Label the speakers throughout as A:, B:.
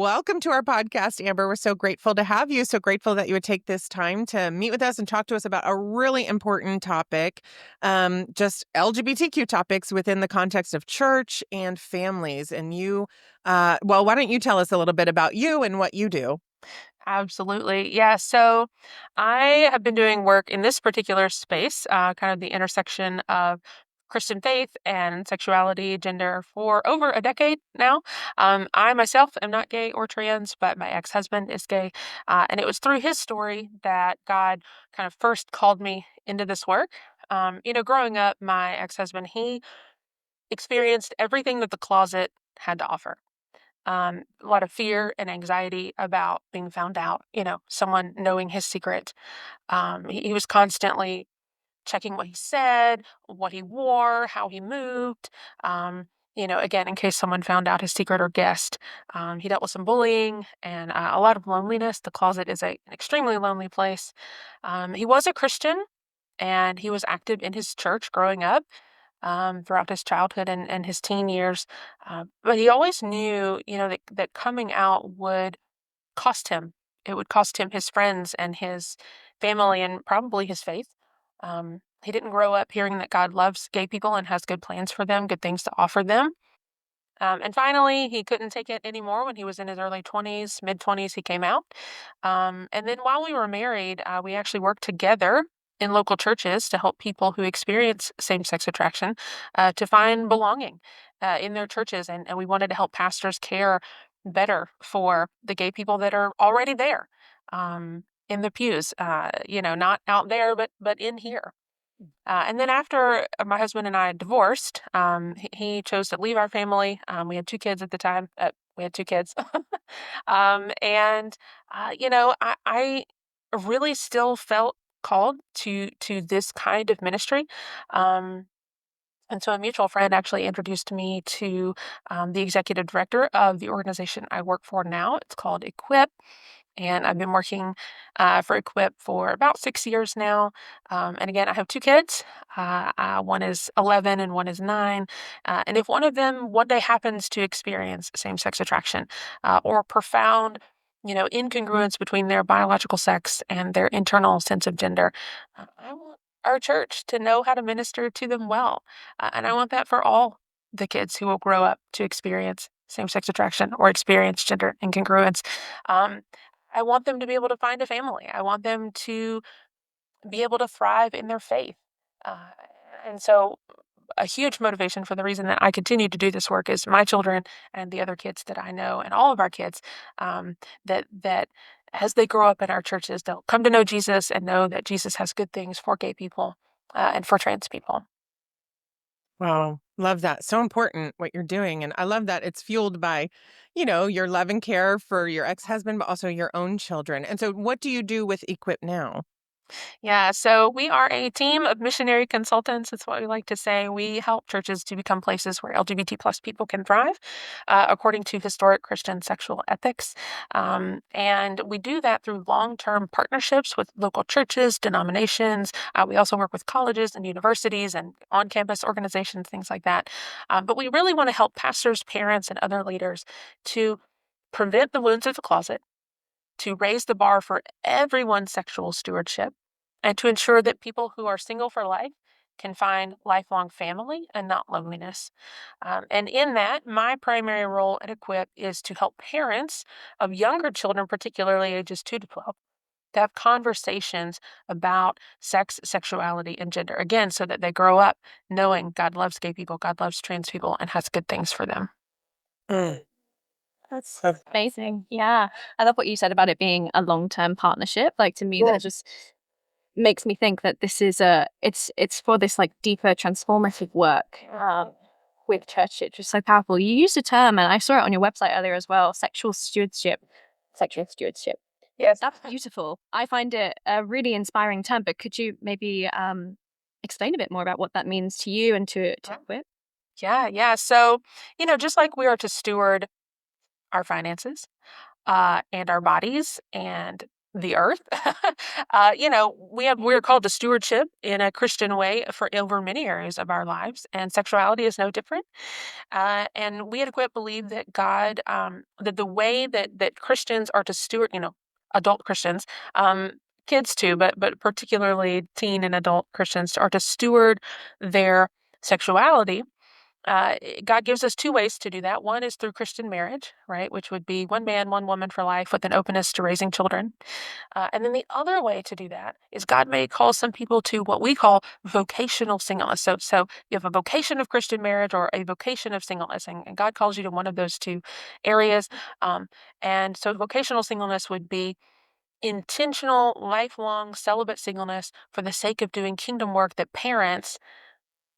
A: welcome to our podcast, Amber. We're so grateful to have you. So grateful that you would take this time to meet with us and talk to us about a really important topic, just LGBTQ topics within the context of church and families. And why don't you tell us a little bit about you and what you do?
B: Absolutely. Yeah. So I have been doing work in this particular space, kind of the intersection of Christian faith and sexuality, gender for over a decade now. I myself am not gay or trans, but my ex-husband is gay. And it was through his story that God kind of first called me into this work. Growing up, my ex-husband, he experienced everything that the closet had to offer. A lot of fear and anxiety about being found out, someone knowing his secret. He was constantly checking what he said, what he wore, how he moved. Again, in case someone found out his secret or guessed. He dealt with some bullying and a lot of loneliness. The closet is an extremely lonely place. He was a Christian and he was active in his church growing up throughout his childhood and his teen years. But he always knew, that coming out would cost him. It would cost him his friends and his family and probably his faith. He didn't grow up hearing that God loves gay people and has good plans for them, good things to offer them. And finally, he couldn't take it anymore when he was in his early 20s, mid 20s, he came out. And then while we were married, we actually worked together in local churches to help people who experience same sex attraction to find belonging in their churches. And we wanted to help pastors care better for the gay people that are already there in the pews, not out there, but in here. And then after my husband and I divorced, he chose to leave our family. We had two kids at the time. We had two kids. I really still felt called to this kind of ministry. Um, and so a mutual friend actually introduced me to the executive director of the organization I work for now. It's called Equip. And I've been working for Equip for about 6 years now. And again, I have two kids. One is 11 and one is 9. And if one of them one day happens to experience same-sex attraction or profound, incongruence between their biological sex and their internal sense of gender, I want our church to know how to minister to them well. And I want that for all the kids who will grow up to experience same-sex attraction or experience gender incongruence. Um, I want them to be able to find a family. I want them to be able to thrive in their faith. Uh, and so, a huge motivation for the reason that I continue to do this work is my children and the other kids that I know, and all of our kids, that as they grow up in our churches, they'll come to know Jesus and know that Jesus has good things for gay people and for trans people.
A: Wow. Love that. So important what you're doing. And I love that it's fueled by, your love and care for your ex-husband, but also your own children. And so what do you do with Equip now?
B: Yeah, so we are a team of missionary consultants. That's what we like to say. We help churches to become places where LGBT plus people can thrive, according to historic Christian sexual ethics. And we do that through long-term partnerships with local churches, denominations. We also work with colleges and universities and on-campus organizations, things like that. But we really want to help pastors, parents, and other leaders to prevent the wounds of the closet, to raise the bar for everyone's sexual stewardship, and to ensure that people who are single for life can find lifelong family and not loneliness. And in that, my primary role at Equip is to help parents of younger children, particularly ages 2 to 12, to have conversations about sex, sexuality, and gender. Again, so that they grow up knowing God loves gay people, God loves trans people, and has good things for them.
A: Mm.
C: That's
A: Love that.
C: amazing. Yeah. I love what you said about it being a long-term partnership. Like to me,
A: Yeah.
C: that just makes me think that this is it's for this like deeper transformative work with church. It's just so powerful. You used a term and I saw it on your website earlier as well, sexual stewardship. Sexual stewardship.
B: Yes.
C: That's beautiful. I find it a really inspiring term, but could you maybe explain a bit more about what that means to you and to Equip?
B: Yeah, yeah. So, just like we are to steward our finances and our bodies and the earth. We're called to stewardship in a Christian way for over many areas of our lives, and sexuality is no different. And we at Equip believe that that the way that Christians are to steward, adult Christians, um, kids too, but particularly teen and adult Christians are to steward their sexuality. God gives us two ways to do that. One is through Christian marriage, right, which would be one man, one woman for life with an openness to raising children. And then the other way to do that is God may call some people to what we call vocational singleness. So you have a vocation of Christian marriage or a vocation of singleness, and God calls you to one of those two areas. Um, and so vocational singleness would be intentional, lifelong celibate singleness for the sake of doing kingdom work that parents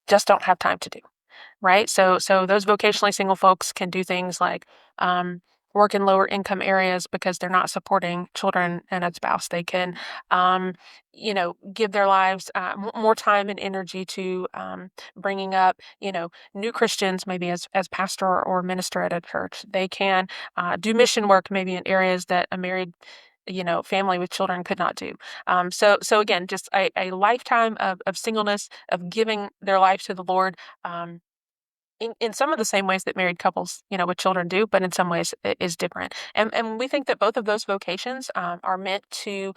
B: just don't have time to do, right? So those vocationally single folks can do things like um, work in lower income areas because they're not supporting children and a spouse. They can, give their lives more time and energy to bringing up, new Christians, maybe as pastor or minister at a church. They can do mission work maybe in areas that a married family with children could not do. So again, just a lifetime of singleness, of giving their life to the Lord, um, in some of the same ways that married couples, with children do, but in some ways it is different. And we think that both of those vocations are meant to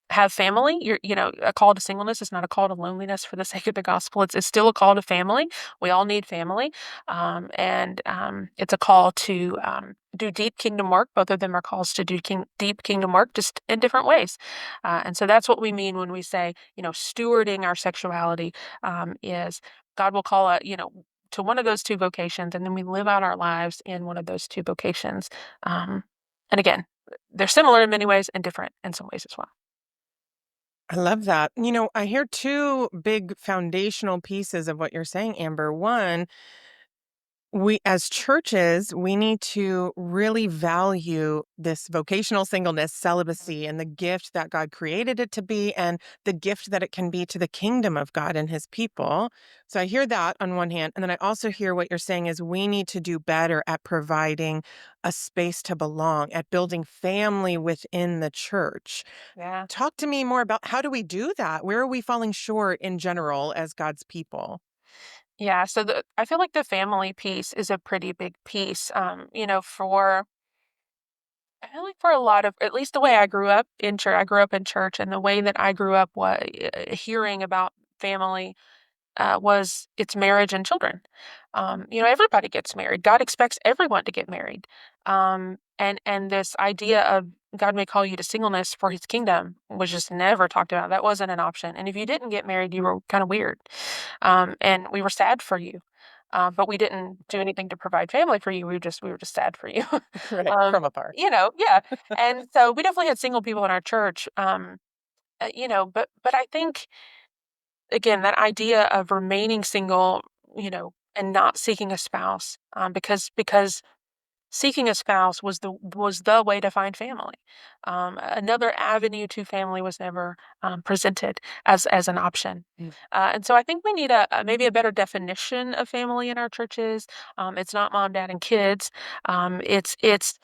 B: have family. A call to singleness is not a call to loneliness for the sake of the gospel. It's still a call to family. We all need family, and it's a call to do deep kingdom work. Both of them are calls to do deep kingdom work, just in different ways. And so that's what we mean when we say, stewarding our sexuality is God will call it, to one of those two vocations, and then we live out our lives in one of those two vocations. Um, and again, they're similar in many ways and different in some ways as well.
A: I love that. I hear two big foundational pieces of what you're saying, Amber. One, we as churches, we need to really value this vocational singleness, celibacy, and the gift that God created it to be, and the gift that it can be to the kingdom of God and his people. So I hear that on one hand. And then I also hear what you're saying is we need to do better at providing a space to belong, at building family within the church.
B: Yeah.
A: Talk to me more about how do we do that? Where are we falling short in general as God's people?
B: Yeah. I feel like the family piece is a pretty big piece. I feel like for a lot of, at least the way I grew up in church, I grew up in church, and the way that I grew up was hearing about family was its marriage and children. Everybody gets married. God expects everyone to get married. And this idea of God may call you to singleness for his kingdom was just never talked about. That wasn't an option. And if you didn't get married, you were kind of weird. And we were sad for you. But we didn't do anything to provide family for you. We were just sad for you.
A: Right, from afar.
B: Yeah. And so we definitely had single people in our church. But I think again, that idea of remaining single, and not seeking a spouse, because seeking a spouse was the way to find family. Another avenue to family was never presented as an option. And so I think we need maybe a better definition of family in our churches. It's not mom, dad, and kids. It's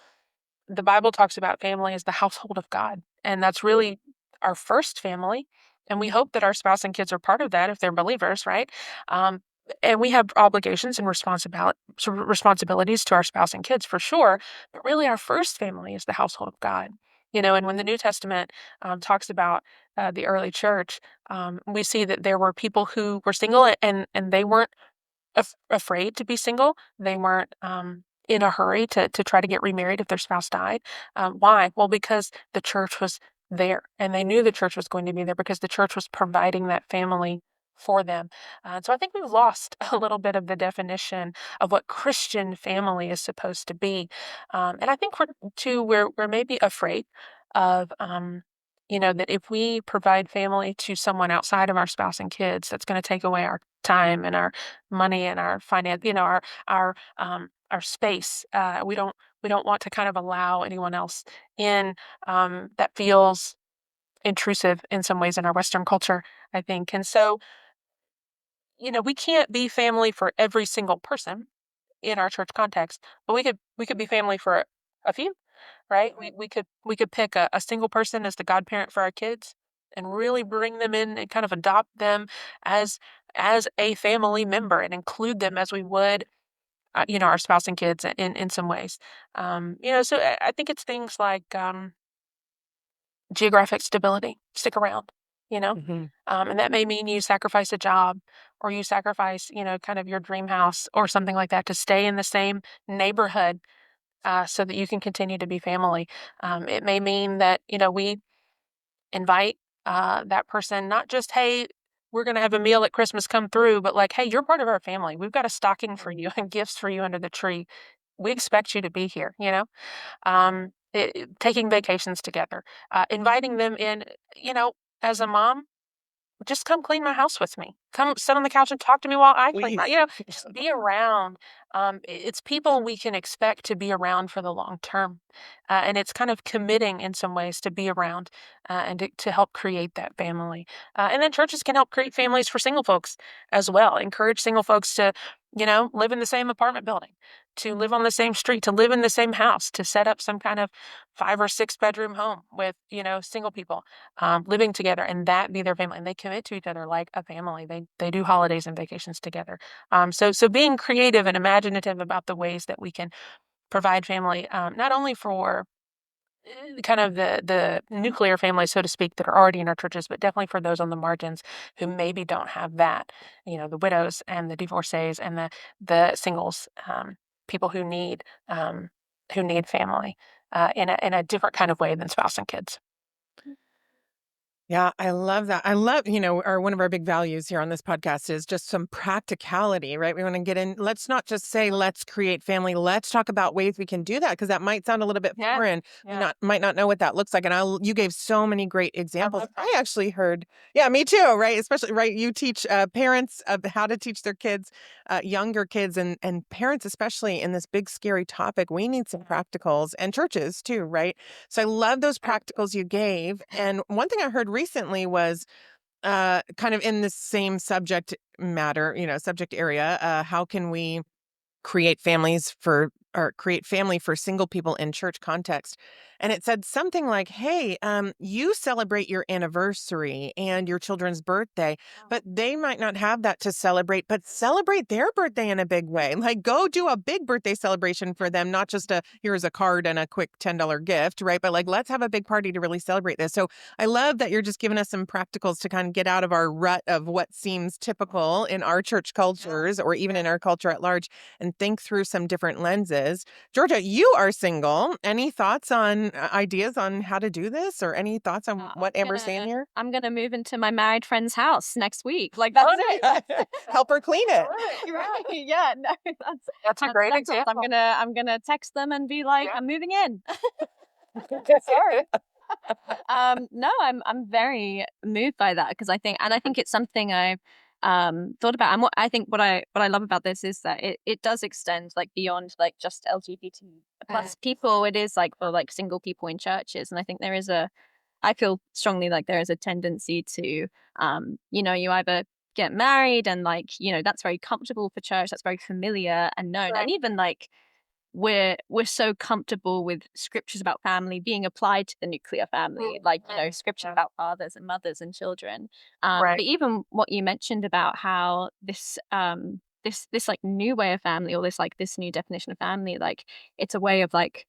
B: the Bible talks about family as the household of God, and that's really our first family. And we hope that our spouse and kids are part of that if they're believers, right? Um, and we have obligations and responsibilities to our spouse and kids for sure, but really our first family is the household of God. And when the New Testament talks about the early church, we see that there were people who were single and they weren't afraid to be single. They weren't in a hurry to try to get remarried if their spouse died. Why? Well, because the church was there, and they knew the church was going to be there because the church was providing that family for them. So I think we've lost a little bit of the definition of what Christian family is supposed to be, and I think we're maybe afraid of. That if we provide family to someone outside of our spouse and kids, that's going to take away our time and our money and our finance, our space. We don't want to kind of allow anyone else in that feels intrusive in some ways in our Western culture, I think. And so, we can't be family for every single person in our church context, but we could be family for a few. right? We could pick a single person as the godparent for our kids and really bring them in and kind of adopt them as a family member and include them as we would our spouse and kids in some ways. So I think it's things like geographic stability, stick around, you know?
A: Mhm.
B: And that may mean you sacrifice a job or you sacrifice, kind of your dream house or something like that to stay in the same neighborhood so that you can continue to be family. It may mean that, we invite that person, not just, hey, we're going to have a meal at Christmas, come through, but like, hey, you're part of our family. We've got a stocking for you and gifts for you under the tree. We expect you to be here, taking vacations together, inviting them in, you know, as a mom, just come clean my house with me. Come sit on the couch and talk to me while I clean my,
A: Please.
B: just be around. It's people we can expect to be around for the long term. And it's kind of committing in some ways to be around and to help create that family. And then churches can help create families for single folks as well. Encourage single folks to, live in the same apartment building, to live on the same street, to live in the same house, to set up some kind of 5 or 6 bedroom home with, single people living together and that be their family. And they commit to each other like a family. They do holidays and vacations together. So being creative and imaginative about the ways that we can provide family, not only for kind of the nuclear families, so to speak, that are already in our churches, but definitely for those on the margins who maybe don't have that, the widows and the divorcees and the singles, people who need family in a different kind of way than spouse and kids.
A: Yeah, I love that. I love, one of our big values here on this podcast is just some practicality, right? We want to get in. Let's not just say, let's create family. Let's talk about ways we can do that because that might sound a little bit
B: Yeah,
A: foreign. We
B: yeah.
A: might not know what that looks like. And you gave so many great examples.
B: love
A: I actually heard, yeah, me too, right? Especially, right? You teach parents of how to teach their kids, younger kids and parents, especially in this big, scary topic. We need some practicals and churches too, right? So I love those practicals you gave. And one thing I heard recently was kind of in the same subject matter, subject area. How can we create family for single people in church context? And it said something like, hey, you celebrate your anniversary and your children's birthday, but they might not have that to celebrate, but celebrate their birthday in a big way. Like go do a big birthday celebration for them, not just here's a card and a quick $10 gift, right? But like, let's have a big party to really celebrate this. So I love that you're just giving us some practicals to kind of get out of our rut of what seems typical in our church cultures or even in our culture at large and think through some different lenses. Georgia, you are single. Any thoughts on ideas on how to do this or any thoughts on what Amber's saying here?
C: I'm gonna move into my married friend's house next week. Like that's it.
A: Help her clean it.
C: Right. Yeah. No,
B: That's a great
C: that's it.
B: example.
C: I'm gonna text them and be like,
B: Yeah.
C: I'm moving in. Sorry. No, I'm very moved by that because I think it's something I've thought about. And what I love about this is that it does extend like beyond like just LGBT plus people. It is like for like single people in churches, and I think I feel strongly like there is a tendency to you either get married and like that's very comfortable for church, that's very familiar and known, and
B: Right.
C: even like we're so comfortable with scriptures about family being applied to the nuclear family, like scripture about fathers and mothers and children.
B: Right.
C: But even what you mentioned about how this like new way of family, or this new definition of family, like it's a way of like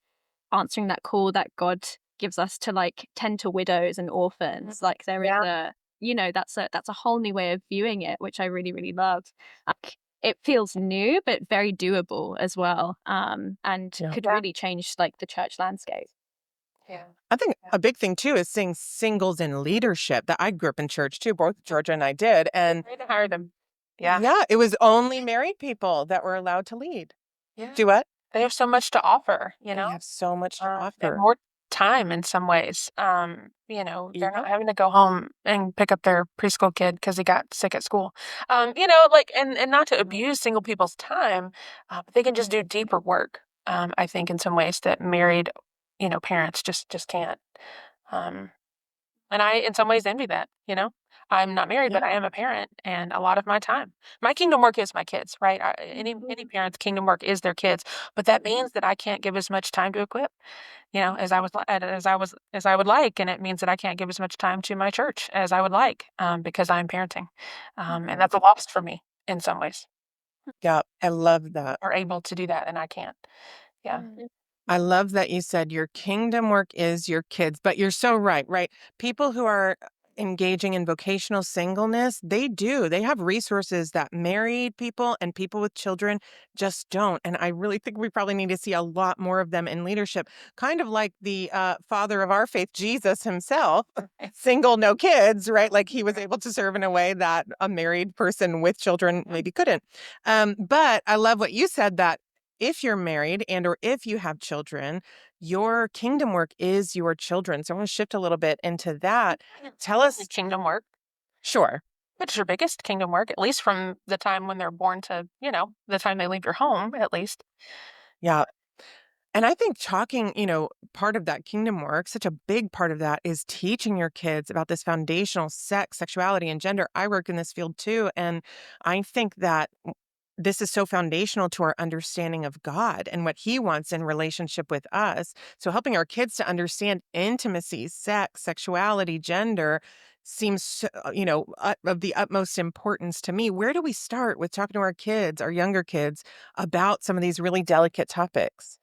C: answering that call that God gives us to like tend to widows and orphans. Like there is
B: Yeah.
C: that's a whole new way of viewing it, which I really, really love. Like, it feels new, but very doable as well. And
A: Yeah.
C: could
B: Yeah.
C: really change like the church landscape.
B: Yeah.
A: I think a big thing too is seeing singles in leadership. That I grew up in church too, both Georgia and I did. And
B: Way to hire them. Yeah.
A: yeah, it was only married people that were allowed to lead.
B: Yeah.
A: Do what?
B: They have so much to offer,
A: They have so much to
B: and
A: offer.
B: more time in some ways. They're
A: Yeah.
B: not having to go home and pick up their preschool kid because he got sick at school. And not to abuse single people's time, but they can just do deeper work. I think in some ways that married, parents just can't. Um, and I, in some ways, envy that. I'm not married, but
A: Yeah.
B: I am a parent, and a lot of my kingdom work is my kids, right? Any parent's kingdom work is their kids, but that means that I can't give as much time to equip, as I would like, and it means that I can't give as much time to my church as I would like, because I'm parenting, and that's a loss for me in some ways.
A: Yeah. I love that.
B: Are able to do that, and I can't. Yeah.
A: I love that you said your kingdom work is your kids, but you're so right, right? People who are engaging in vocational singleness, they do. They have resources that married people and people with children just don't. And I really think we probably need to see a lot more of them in leadership, kind of like the father of our faith, Jesus himself, single, no kids, right? Like he was able to serve in a way that a married person with children maybe couldn't. But I love what you said that if you're married and or if you have children, your kingdom work is your children. So I want to shift a little bit into that. Tell
B: The
A: us,
B: kingdom work.
A: sure.
B: It's your biggest kingdom work, at least from the time when they're born to, the time they leave your home, at least.
A: Yeah. And I think talking, part of that kingdom work, such a big part of that is teaching your kids about this foundational sex, sexuality, and gender. I work in this field too. And I think that this is so foundational to our understanding of God and what he wants in relationship with us. So helping our kids to understand intimacy, sex, sexuality, gender seems, of the utmost importance to me. Where do we start with talking to our kids, our younger kids, about some of these really delicate topics?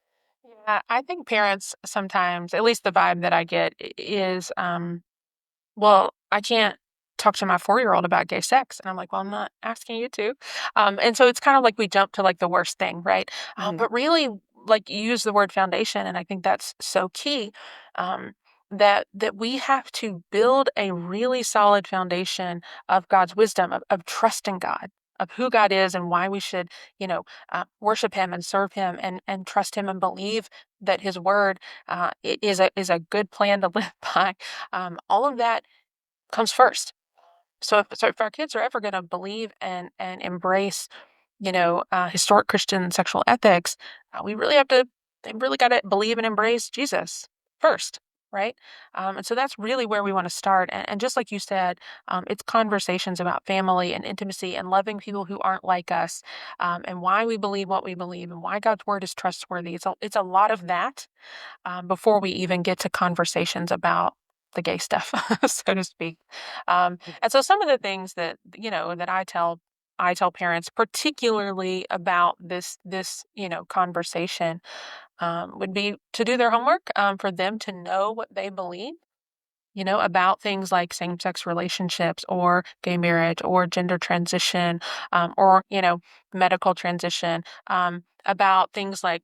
B: Yeah, I think parents sometimes, at least the vibe that I get is, well, I can't talk to my 4-year-old about gay sex. And I'm like, well, I'm not asking you to. And so it's kind of like we jump to like the worst thing, right?
A: Mhm.
B: But really, like you use the word foundation, and I think that's so key. Um, that we have to build a really solid foundation of God's wisdom, of trusting God, of who God is and why we should, worship Him and serve Him and trust Him and believe that His word is a good plan to live by. All of that comes first. So if our kids are ever going to believe and embrace, historic Christian sexual ethics, we really have to. They really got to believe and embrace Jesus first, right? And so that's really where we want to start. And just like you said, it's conversations about family and intimacy and loving people who aren't like us, and why we believe what we believe and why God's word is trustworthy. It's a lot of that, before we even get to conversations about the gay stuff, so to speak. And so some of the things that that I tell parents, particularly about this conversation, would be to do their homework, for them to know what they believe. About things like same sex relationships or gay marriage or gender transition, or, medical transition, about things like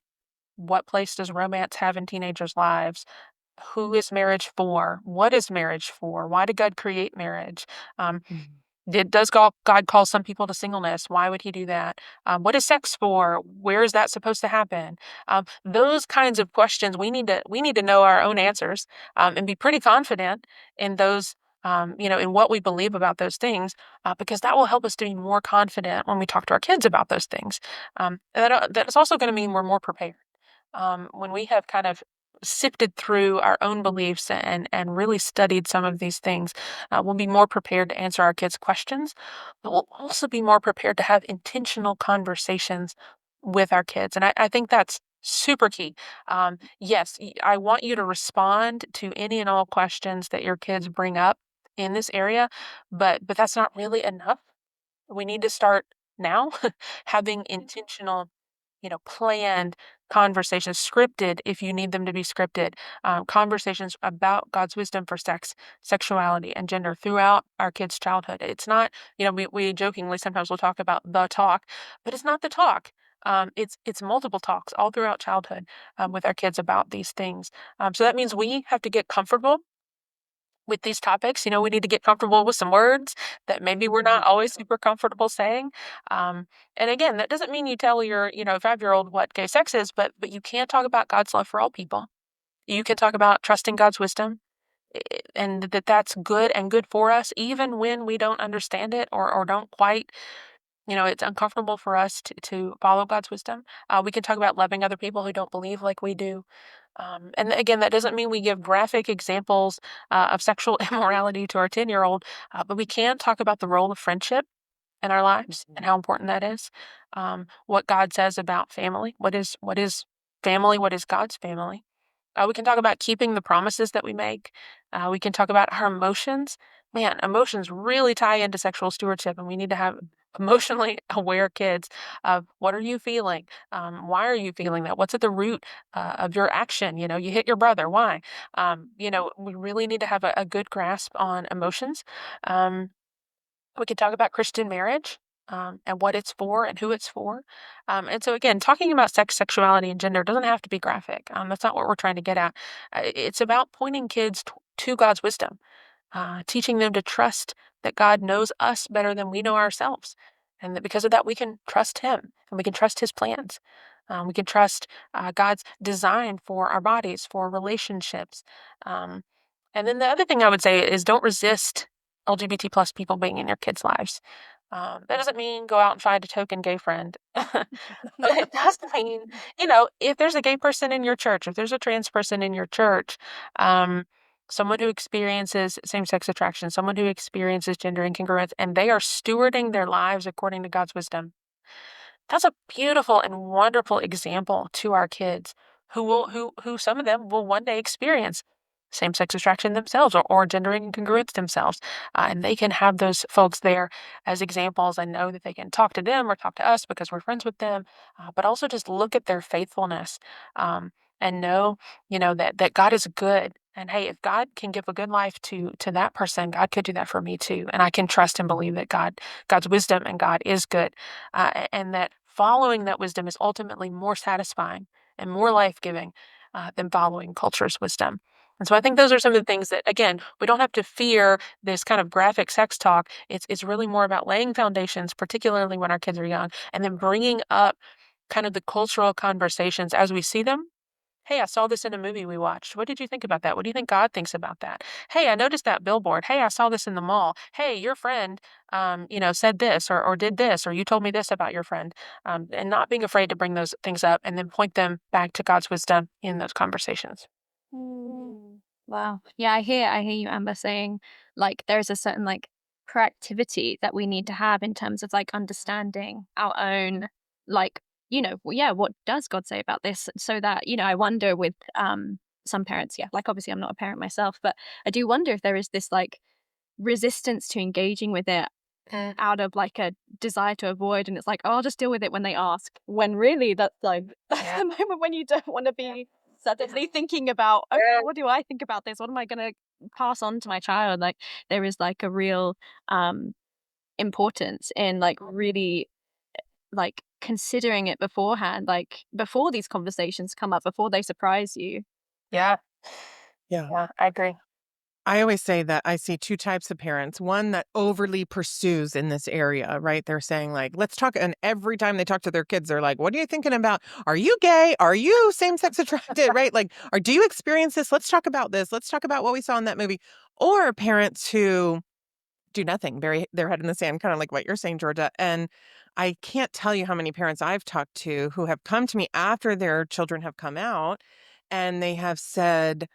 B: what place does romance have in teenagers' lives? Who is marriage for? What is marriage for? Why did God create marriage? Um,
A: Mhm.
B: does God call some people to singleness? Why would He do that? What is sex for? Where is that supposed to happen? Those kinds of questions we need to know our own answers, and be pretty confident in those. In what we believe about those things, because that will help us to be more confident when we talk to our kids about those things. That is also going to mean we're more prepared, when we have kind of sifted through our own beliefs and really studied some of these things. We'll be more prepared to answer our kids' questions, but we'll also be more prepared to have intentional conversations with our kids. And I think that's super key. Yes, I want you to respond to any and all questions that your kids bring up in this area, but that's not really enough. We need to start now having intentional, planned conversations, scripted if you need them to be scripted, conversations about God's wisdom for sex, sexuality, and gender throughout our kids' childhood. It's not, we jokingly sometimes we'll talk about the talk, but it's not the talk. It's multiple talks all throughout childhood, with our kids about these things. So that means we have to get comfortable with these topics. We need to get comfortable with some words that maybe we're not always super comfortable saying. Um, and again, that doesn't mean you tell your, 5-year-old what gay sex is, but you can talk about God's love for all people. You can talk about trusting God's wisdom, and that's good and good for us, even when we don't understand it or don't quite, it's uncomfortable for us to follow God's wisdom. We can talk about loving other people who don't believe like we do. And again, that doesn't mean we give graphic examples of sexual immorality to our 10-year-old, but we can talk about the role of friendship in our lives and how important that is. What God says about family. What is family? What is God's family? We can talk about keeping the promises that we make. We can talk about our emotions. Man, emotions really tie into sexual stewardship, and we need to have emotionally aware kids of what are you feeling? Why are you feeling that? What's at the root of your action? You hit your brother. Why? We really need to have a good grasp on emotions. Um, we could talk about Christian marriage, and what it's for and who it's for. And so, again, talking about sex, sexuality, and gender doesn't have to be graphic. That's not what we're trying to get at. It's about pointing kids to God's wisdom, teaching them to trust that God knows us better than we know ourselves. And that because of that, we can trust Him and we can trust His plans. We can trust God's design for our bodies, for relationships. Um, and then the other thing I would say is don't resist LGBT plus people being in your kids' lives. That doesn't mean go out and find a token gay friend. But it does mean, if there's a gay person in your church, if there's a trans person in your church, um, someone who experiences same sex attraction, someone who experiences gender incongruence, and they are stewarding their lives according to God's wisdom, that's a beautiful and wonderful example to our kids who some of them will one day experience same-sex attraction themselves or gender incongruence themselves. And they can have those folks there as examples and know that they can talk to them or talk to us because we're friends with them, but also just look at their faithfulness, and know, that God is good. And hey, if God can give a good life to that person, God could do that for me too. And I can trust and believe that God's wisdom and God is good, and that following that wisdom is ultimately more satisfying and more life giving than following culture's wisdom. And so I think those are some of the things that, again, we don't have to fear this kind of graphic sex talk. It's really more about laying foundations, particularly when our kids are young, and then bringing up kind of the cultural conversations as we see them. Hey, I saw this in a movie we watched. What did you think about that? What do you think God thinks about that? Hey, I noticed that billboard. Hey, I saw this in the mall. Hey, your friend, said this or did this, or you told me this about your friend. And not being afraid to bring those things up and then point them back to God's wisdom in those conversations.
C: Mm. Wow. Yeah, I hear you, Amber, saying like there's a certain like proactivity that we need to have in terms of like understanding our own like, yeah, what does God say about this? So that, I wonder with some parents, yeah, like obviously I'm not a parent myself, but I do wonder if there is this like resistance to engaging with it out of like a desire to avoid, and it's like, oh, I'll just deal with it when they ask, when really that's like that's
B: Yeah.
C: the moment when you don't want to be suddenly thinking about, okay,
B: Yeah.
C: what do I think about this, what am I going to pass on to my child? Like there is like a real importance in like really like considering it beforehand, like before these conversations come up, before they surprise you.
B: Yeah.
A: Yeah.
B: Yeah, I agree.
A: I always say that I see two types of parents. One that overly pursues in this area, right? They're saying, like, let's talk. And every time they talk to their kids, they're like, what are you thinking about? Are you gay? Are you same sex attracted? Right? Like, or do you experience this? Let's talk about this. Let's talk about what we saw in that movie. Or parents who do nothing, bury their head in the sand, kind of like what you're saying, Georgia. And I can't tell you how many parents I've talked to who have come to me after their children have come out and they have said,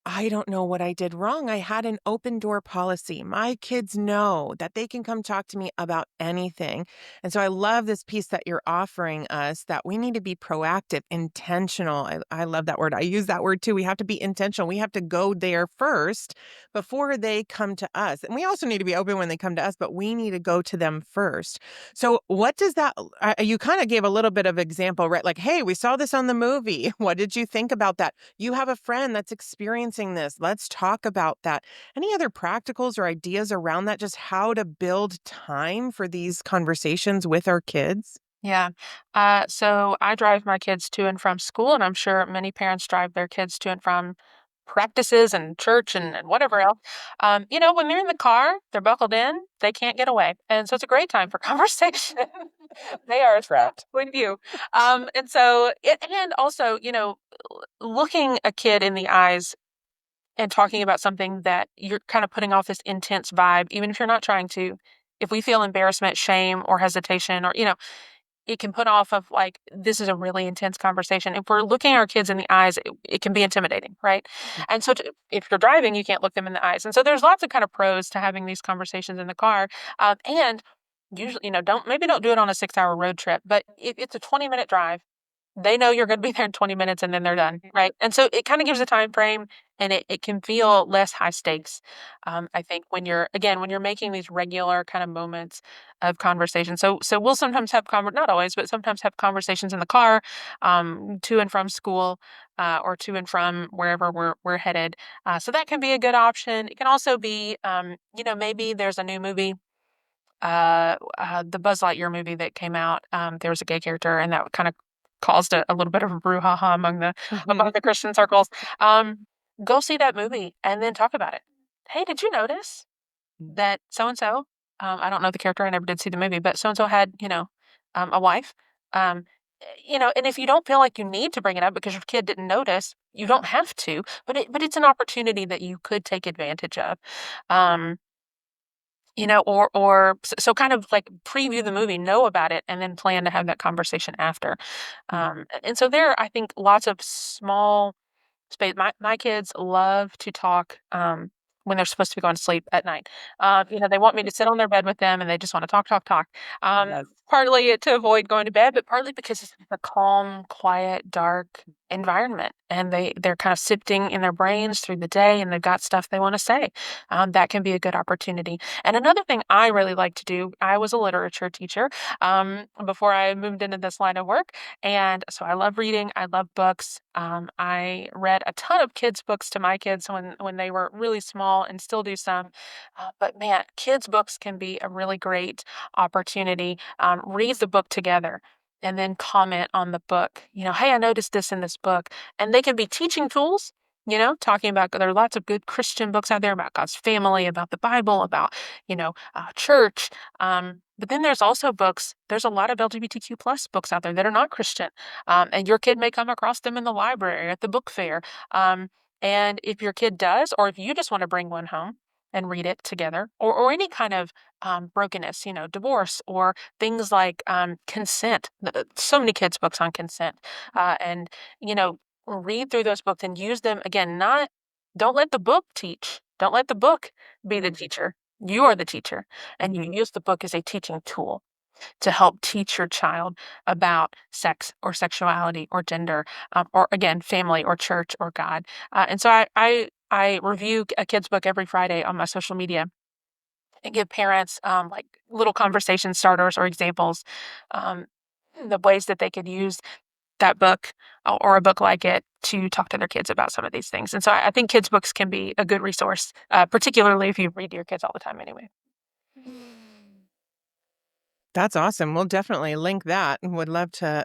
A: I don't know what I did wrong. I had an open door policy. My kids know that they can come talk to me about anything. And so I love this piece that you're offering us that we need to be proactive, intentional. I love that word. I use that word too. We have to be intentional. We have to go there first before they come to us. And we also need to be open when they come to us, but we need to go to them first. So what does that, you kind of gave a little bit of example, right? Like, hey, we saw this on the movie. What did you think about that? You have a friend that's experiencing this. Let's talk about that. Any other practicals or ideas around that? Just how to build time for these conversations with our kids?
B: Yeah. So I drive my kids to and from school, and I'm sure many parents drive their kids to and from practices and church and whatever else. When they're in the car, they're buckled in, they can't get away. And so it's a great time for conversation. They are trapped with you. And also, looking a kid in the eyes and talking about something that you're kind of putting off this intense vibe, even if you're not trying to, if we feel embarrassment, shame, or hesitation, or, it can put off of like, this is a really intense conversation. If we're looking our kids in the eyes, it can be intimidating, right? And so if you're driving, you can't look them in the eyes. And so there's lots of kind of pros to having these conversations in the car. And usually, don't do it on a 6-hour road trip, but if it's a 20-minute drive, they know you're going to be there in 20 minutes and then they're done, right? And so it kind of gives a time frame, and it can feel less high stakes. I think when you're making these regular kind of moments of conversation. So we'll sometimes have not always, but sometimes have conversations in the car, to and from school, or to and from wherever we're headed. So that can be a good option. It can also be, maybe there's a new movie, the Buzz Lightyear movie that came out. There was a gay character, and that kind of caused a little bit of a brouhaha among the Christian circles. Go see that movie and then talk about it. Hey, did you notice that so and so? I don't know the character. I never did see the movie, but so and so had a wife. Um, and if you don't feel like you need to bring it up because your kid didn't notice, you don't have to. But it's an opportunity that you could take advantage of. Um, so kind of like preview the movie, know about it, and then plan to have that conversation after. And so there, I think lots of small space. My kids love to talk, when they're supposed to be going to sleep at night. They want me to sit on their bed with them, and they just want to talk, talk, talk. Yes. Partly to avoid going to bed, but partly because it's a calm, quiet, dark environment, and they're kind of sifting in their brains through the day, and they've got stuff they want to say. That can be a good opportunity. And another thing I really like to do, I was a literature teacher, before I moved into this line of work. And so I love reading. I love books. I read a ton of kids' books to my kids when they were really small, and still do some. But man, kids' books can be a really great opportunity. Read the book together and then comment on the book. Hey, I noticed this in this book. And they can be teaching tools. Talking about, there are lots of good Christian books out there about God's family, about the Bible, about, church. But then there's also books. There's a lot of LGBTQ plus books out there that are not Christian. And your kid may come across them in the library, at the book fair. And if your kid does, or if you just want to bring one home and read it together, or any kind of brokenness, divorce, or things like consent. So many kids' books on consent. And, read through those books and use them again. Don't let the book teach. Don't let the book be the teacher. You are the teacher, and you use the book as a teaching tool to help teach your child about sex or sexuality or gender, or again, family or church or God. And so I review a kid's book every Friday on my social media and give parents like little conversation starters or examples, um, the ways that they could use that book, or a book like it, to talk to their kids about some of these things. And so I think kids' books can be a good resource, particularly if you read to your kids all the time anyway.
A: That's awesome. We'll definitely link that, and would love to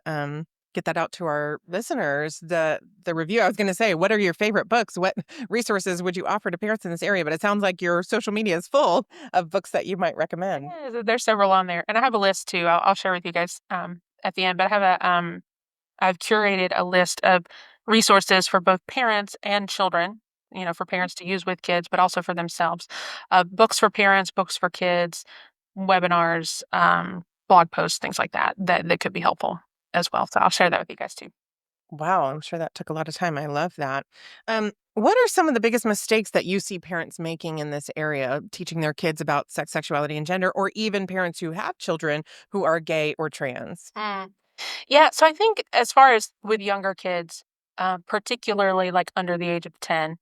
A: get that out to our listeners. The review, I was going to say, what are your favorite books? What resources would you offer to parents in this area? But it sounds like your social media is full of books that you might recommend.
B: Yeah, there's several on there, and I have a list too. I'll share with you guys at the end. But I've curated a list of resources for both parents and children, for parents to use with kids, but also for themselves. Books for parents, books for kids, webinars, blog posts, things like that could be helpful as well. So I'll share that with you guys too.
A: Wow, I'm sure that took a lot of time. I love that. What are some of the biggest mistakes that you see parents making in this area, teaching their kids about sex, sexuality, and gender, or even parents who have children who are gay or trans?
B: Yeah, so I think as far as with younger kids, particularly like under the age of 10,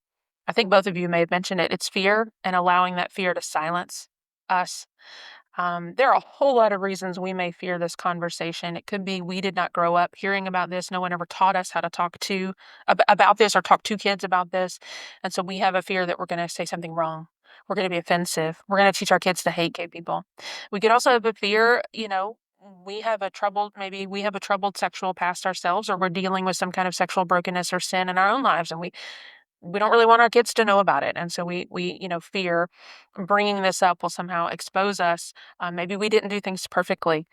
B: I think both of you may have mentioned it. It's fear, and allowing that fear to silence us. There are a whole lot of reasons we may fear this conversation. It could be we did not grow up hearing about this. No one ever taught us how to talk about this, or talk to kids about this. And so we have a fear that we're going to say something wrong. We're going to be offensive. We're going to teach our kids to hate gay people. We could also have a fear, maybe we have a troubled sexual past ourselves, or we're dealing with some kind of sexual brokenness or sin in our own lives, and we don't really want our kids to know about it. And so we fear bringing this up will somehow expose us. Maybe we didn't do things perfectly,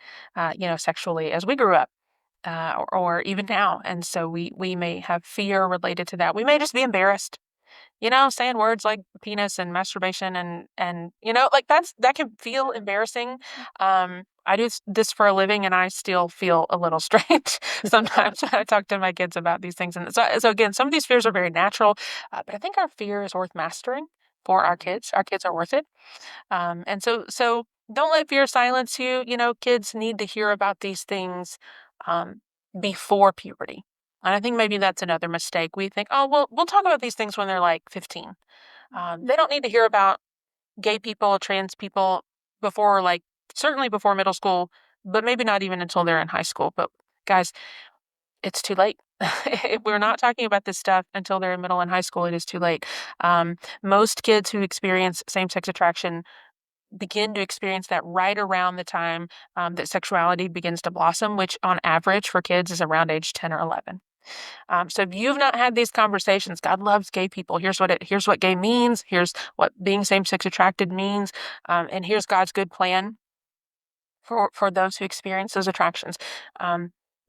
B: sexually as we grew up, or even now. And so we may have fear related to that. We may just be embarrassed. saying words like penis and masturbation and like that can feel embarrassing. I do this for a living, and I still feel a little strange sometimes when I talk to my kids about these things. And so again, some of these fears are very natural, but I think our fear is worth mastering for our kids. Our kids are worth it. And so don't let fear silence you. Kids need to hear about these things um, before puberty. And I think maybe that's another mistake. We think, oh, well, we'll talk about these things when they're like 15. They don't need to hear about gay people, trans people before, like, certainly before middle school, but maybe not even until they're in high school. But guys, it's too late. If we're not talking about this stuff until they're in middle and high school, it is too late. Most kids who experience same sex attraction begin to experience that right around the time that sexuality begins to blossom, which on average for kids is around age 10 or 11. So if you've not had these conversations, God loves gay people. Here's what gay means. Here's what being same-sex attracted means. And here's God's good plan for those who experience those attractions.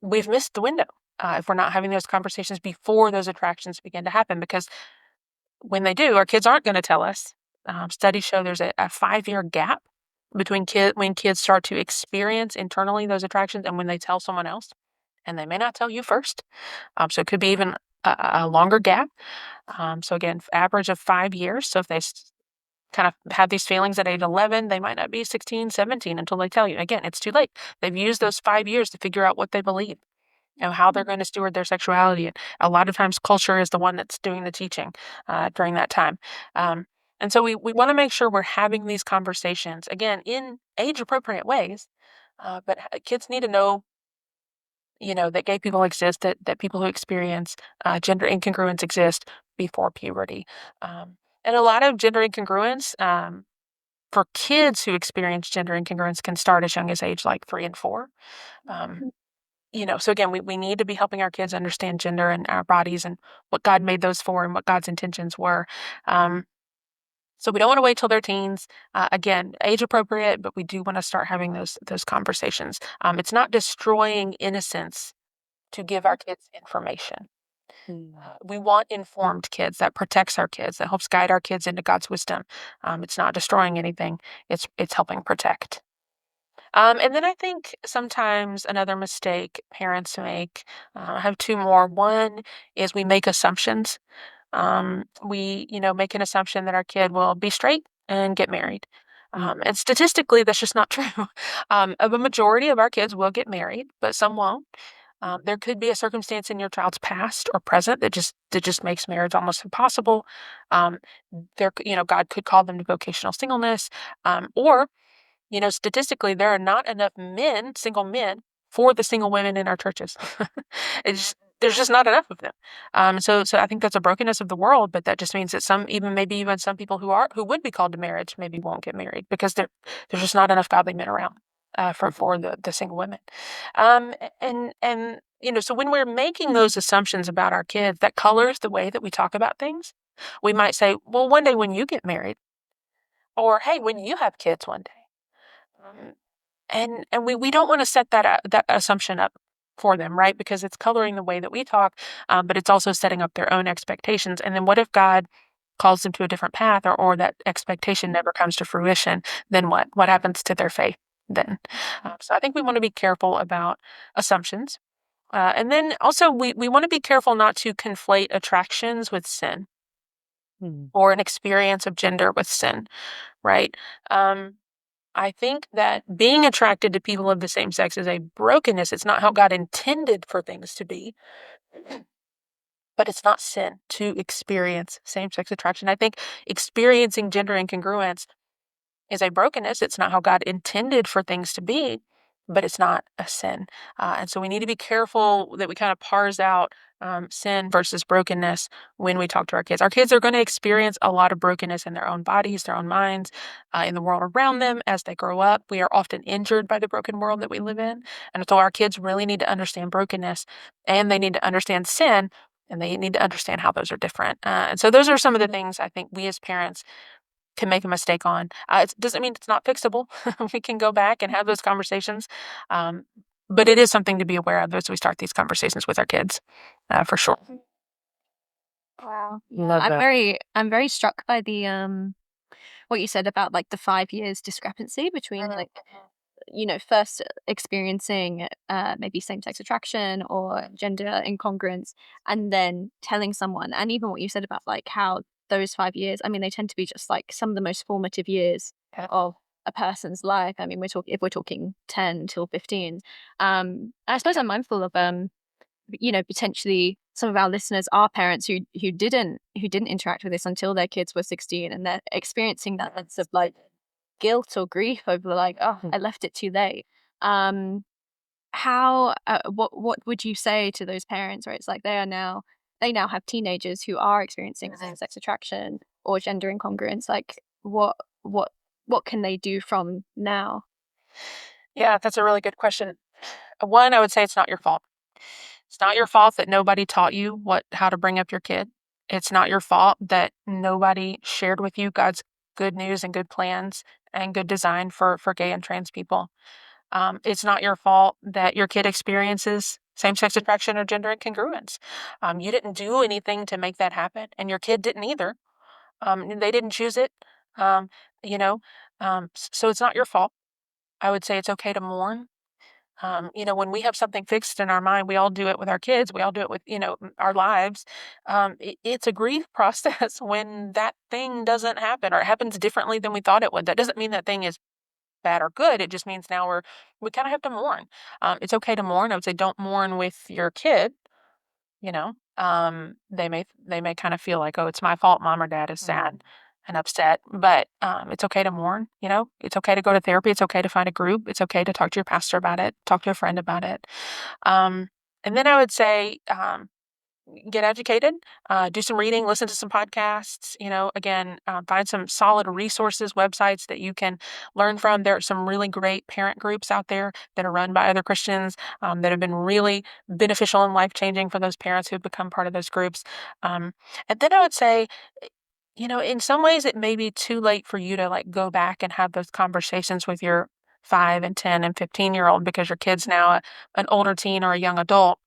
B: We've missed the window if we're not having those conversations before those attractions begin to happen, because when they do, our kids aren't going to tell us. Studies show there's a 5-year gap between when kids start to experience internally those attractions and when they tell someone else, and they may not tell you first. So it could be even a longer gap. So again, average of 5 years. So if they kind of have these feelings at age 11, they might not be 16, 17 until they tell you. Again, it's too late. They've used those 5 years to figure out what they believe, how they're going to steward their sexuality. And a lot of times culture is the one that's doing the teaching during that time. And so we want to make sure we're having these conversations, again, in age-appropriate ways. But kids need to know, that gay people exist, that people who experience gender incongruence exist before puberty. And a lot of gender incongruence for kids who experience gender incongruence can start as young as age like 3 and 4. Um, so again, we need to be helping our kids understand gender and our bodies and what God made those for and what God's intentions were. So we don't want to wait till they're teens. Again, age appropriate, but we do want to start having those conversations. It's not destroying innocence to give our kids information. We want informed kids. That protects our kids. That helps guide our kids into God's wisdom. It's not destroying anything. It's helping protect. And then I think sometimes another mistake parents make. I have two more. One is we make assumptions. We make an assumption that our kid will be straight and get married. And statistically, that's just not true. A majority of our kids will get married, but some won't. There could be a circumstance in your child's past or present that just makes marriage almost impossible. Um, God could call them to vocational singleness, or statistically, there are not enough single men, for the single women in our churches. There's just not enough of them. So I think that's a brokenness of the world, but that just means that maybe even some people who would be called to marriage maybe won't get married because there's just not enough godly men around for the single women. And so when we're making those assumptions about our kids, that colors the way that we talk about things. We might say, well, one day when you get married, or hey, when you have kids one day. Um, and we don't want to set that assumption up for them, right? Because it's coloring the way that we talk, but it's also setting up their own expectations. And then what if God calls them to a different path, or that expectation never comes to fruition? Then what? What happens to their faith then? So I think we want to be careful about assumptions. And then also we want to be careful not to conflate attractions with sin or an experience of gender with sin, right? I think that being attracted to people of the same sex is a brokenness. It's not how God intended for things to be, but it's not sin to experience same-sex attraction. I think experiencing gender incongruence is a brokenness. It's not how God intended for things to be, but it's not a sin. And so we need to be careful that we kind of parse out sin versus brokenness when we talk to our kids. Our kids are going to experience a lot of brokenness in their own bodies, their own minds, in the world around them as they grow up. We are often injured by the broken world that we live in. And so our kids really need to understand brokenness, and they need to understand sin, and they need to understand how those are different. And so those are some of the things I think we as parents can make a mistake on. It doesn't mean it's not fixable. We can go back and have those conversations. Um, but it is something to be aware of as we start these conversations with our kids, for sure.
C: Wow.
A: Love that.
C: I'm very struck by the what you said about like the 5 years discrepancy between like first experiencing maybe same-sex attraction or gender incongruence, and then telling someone, and even what you said about like how those 5 years, I mean, they tend to be just like some of the most formative years
B: Yeah.
C: of a person's life. I mean, we're talking 10 till 15. I suppose I'm mindful of potentially some of our listeners are parents who didn't interact with this until their kids were 16, and they're experiencing that sense of like guilt or grief over like, oh, I left it too late. Um, how what would you say to those parents where it's like they now have teenagers who are experiencing same-sex attraction or gender incongruence? Like what what can they do from now?
B: Yeah, that's a really good question. One, I would say it's not your fault. It's not your fault that nobody taught you how to bring up your kid. It's not your fault that nobody shared with you God's good news and good plans and good design for gay and trans people. It's not your fault that your kid experiences same-sex attraction or gender incongruence. You didn't do anything to make that happen, and your kid didn't either. They didn't choose it. Um, you know, so it's not your fault. I would say it's okay to mourn. When we have something fixed in our mind, we all do it with our kids. We all do it with, our lives. It's a grief process when that thing doesn't happen or it happens differently than we thought it would. That doesn't mean that thing is bad or good. It just means now we kind of have to mourn. It's okay to mourn. I would say don't mourn with your kid. They may kind of feel like, oh, it's my fault. Mom or dad is sad and upset, but it's okay to mourn. It's okay to go to therapy. It's okay to find a group. It's okay to talk to your pastor about it. Talk to a friend about it. Um, and then I would say, get educated, do some reading, listen to some podcasts, again, find some solid resources, websites that you can learn from. There are some really great parent groups out there that are run by other Christians that have been really beneficial and life changing for those parents who've become part of those groups. Um, and then I would say, in some ways it may be too late for you to like go back and have those conversations with your 5 and 10 and 15-year-old because your kid's now an older teen or a young adult.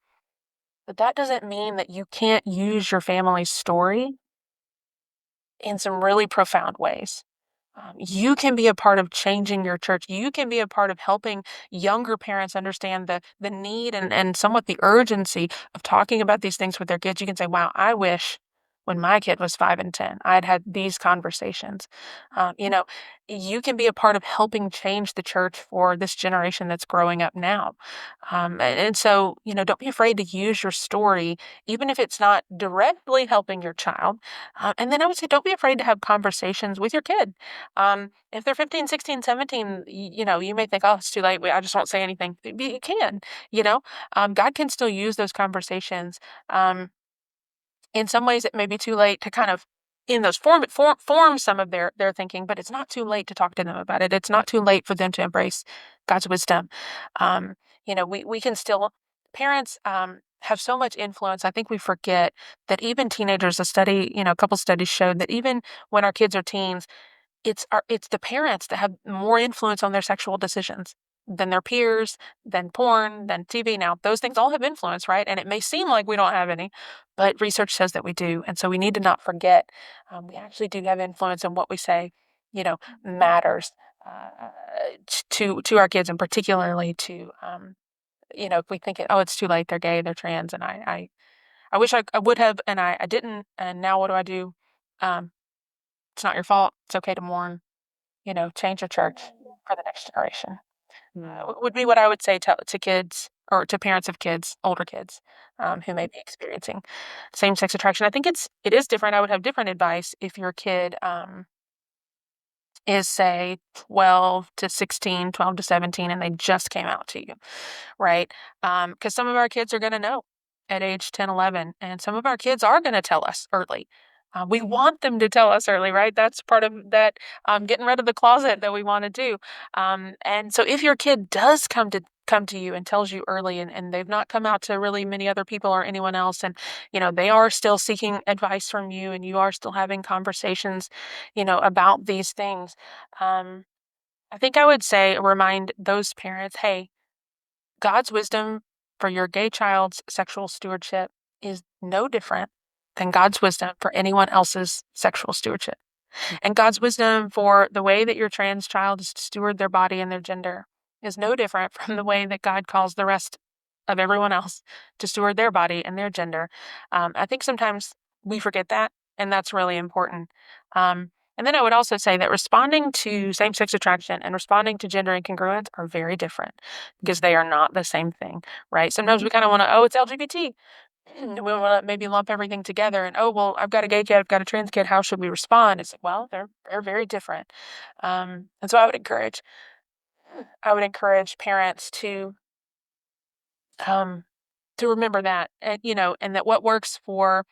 B: But that doesn't mean that you can't use your family's story in some really profound ways. You can be a part of changing your church. You can be a part of helping younger parents understand the need and somewhat the urgency of talking about these things with their kids. You can say, wow, I wish when my kid was 5 and 10, I'd had these conversations. You can be a part of helping change the church for this generation that's growing up now. And so, don't be afraid to use your story, even if it's not directly helping your child. And then I would say, don't be afraid to have conversations with your kid. If they're 15, 16, 17, you may think, oh, it's too late. I just won't say anything. You can, you know, God can still use those conversations. In some ways, it may be too late to kind of in those form some of their thinking, but it's not too late to talk to them about it. It's not too late for them to embrace God's wisdom. We can still parents have so much influence. I think we forget that even teenagers, a couple studies showed that even when our kids are teens, it's the parents that have more influence on their sexual decisions than their peers, than porn, than TV. Now, those things all have influence, right? And it may seem like we don't have any, but research says that we do. And so we need to not forget we actually do have influence, and what we say, matters to our kids, and particularly to if we think it's too late, they're gay, they're trans, and I wish I would have, and I didn't, and now what do I do? Um, it's not your fault. It's okay to mourn. Change your church for the next generation. Would be what I would say to kids or to parents of kids, older kids, who may be experiencing same-sex attraction. I think it is different. I would have different advice if your kid is, say, 12 to 16, 12 to 17, and they just came out to you, right? Because some of our kids are going to know at age 10, 11, and some of our kids are going to tell us early. We want them to tell us early, right? That's part of that getting rid of the closet that we want to do. And so if your kid does come to you and tells you early, and they've not come out to really many other people or anyone else, and they are still seeking advice from you, and you are still having conversations about these things, I think I would say remind those parents, hey, God's wisdom for your gay child's sexual stewardship is no different than God's wisdom for anyone else's sexual stewardship. And God's wisdom for the way that your trans child is to steward their body and their gender is no different from the way that God calls the rest of everyone else to steward their body and their gender. I think sometimes we forget that, and that's really important. And then I would also say that responding to same sex attraction and responding to gender incongruence are very different because they are not the same thing, right? Sometimes we kind of want to, oh, it's LGBT. We want to maybe lump everything together and, oh, well, I've got a gay kid, I've got a trans kid. How should we respond? It's like, well, they're very different. And so I would encourage parents um, to remember that, and, and that what works for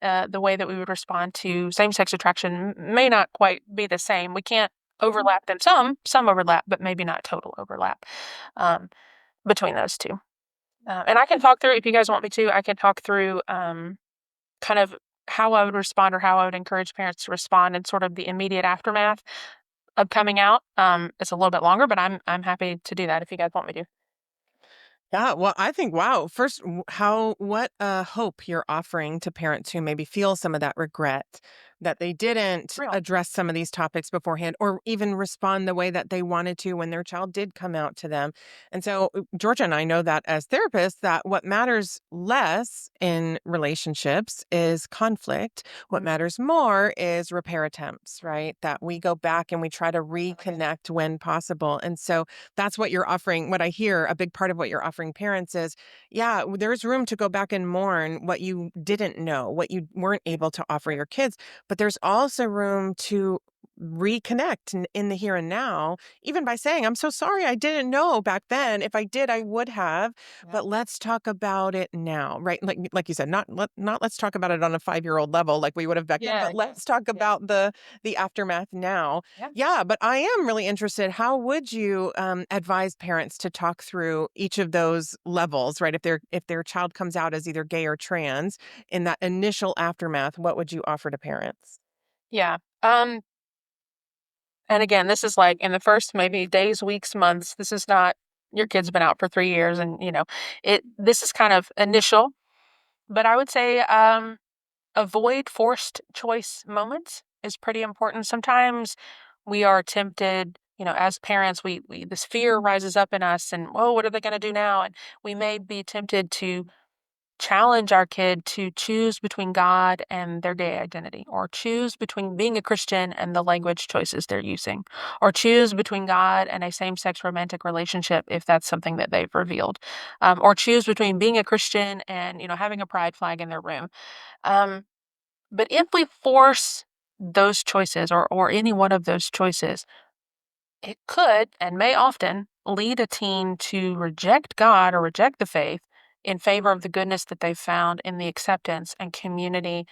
B: the way that we would respond to same-sex attraction may not quite be the same. We can't overlap them. Some overlap, but maybe not total overlap between those two. And I can talk through, if you guys want me to, I can talk through kind of how I would respond or how I would encourage parents to respond in sort of the immediate aftermath of coming out. It's a little bit longer, but I'm happy to do that if you guys want me to.
A: Yeah, well, I think, wow, first, what hope you're offering to parents who maybe feel some of that regret that they didn't
B: Real.
A: address some of these topics beforehand or even respond the way that they wanted to when their child did come out to them. And so, Georgia and I know that as therapists, that what matters less in relationships is conflict. What
B: Mhm.
A: matters more is repair attempts, right? That we go back and we try to reconnect when possible. And so, that's what you're offering. What I hear, a big part of what you're offering parents is, yeah, there's room to go back and mourn what you didn't know, what you weren't able to offer your kids. But there's also room to reconnect in the here and now, even by saying, I'm so sorry, I didn't know back then. If I did, I would have.
B: Yeah.
A: But let's talk about it now, right? Like you said, not let's talk about it on a 5-year-old level like we would have back then, but let's talk about the aftermath now.
B: Yeah.
A: Yeah, but I am really interested. How would you advise parents to talk through each of those levels, right? If their child comes out as either gay or trans, in that initial aftermath, what would you offer to parents?
B: Yeah. And again, this is like in the first maybe days, weeks, months. This is not your kid's been out for 3 years, and this is kind of initial. But I would say avoid forced choice moments is pretty important. Sometimes we are tempted, as parents, we this fear rises up in us, and oh, what are they going to do now? And we may be tempted to challenge our kid to choose between God and their gay identity, or choose between being a Christian and the language choices they're using, or choose between God and a same sex romantic relationship if that's something that they've revealed, or choose between being a Christian and having a pride flag in their room. Um, but if we force those choices or any one of those choices, it could and may often lead a teen to reject God or reject the faith in favor of the goodness that they've found in the acceptance and community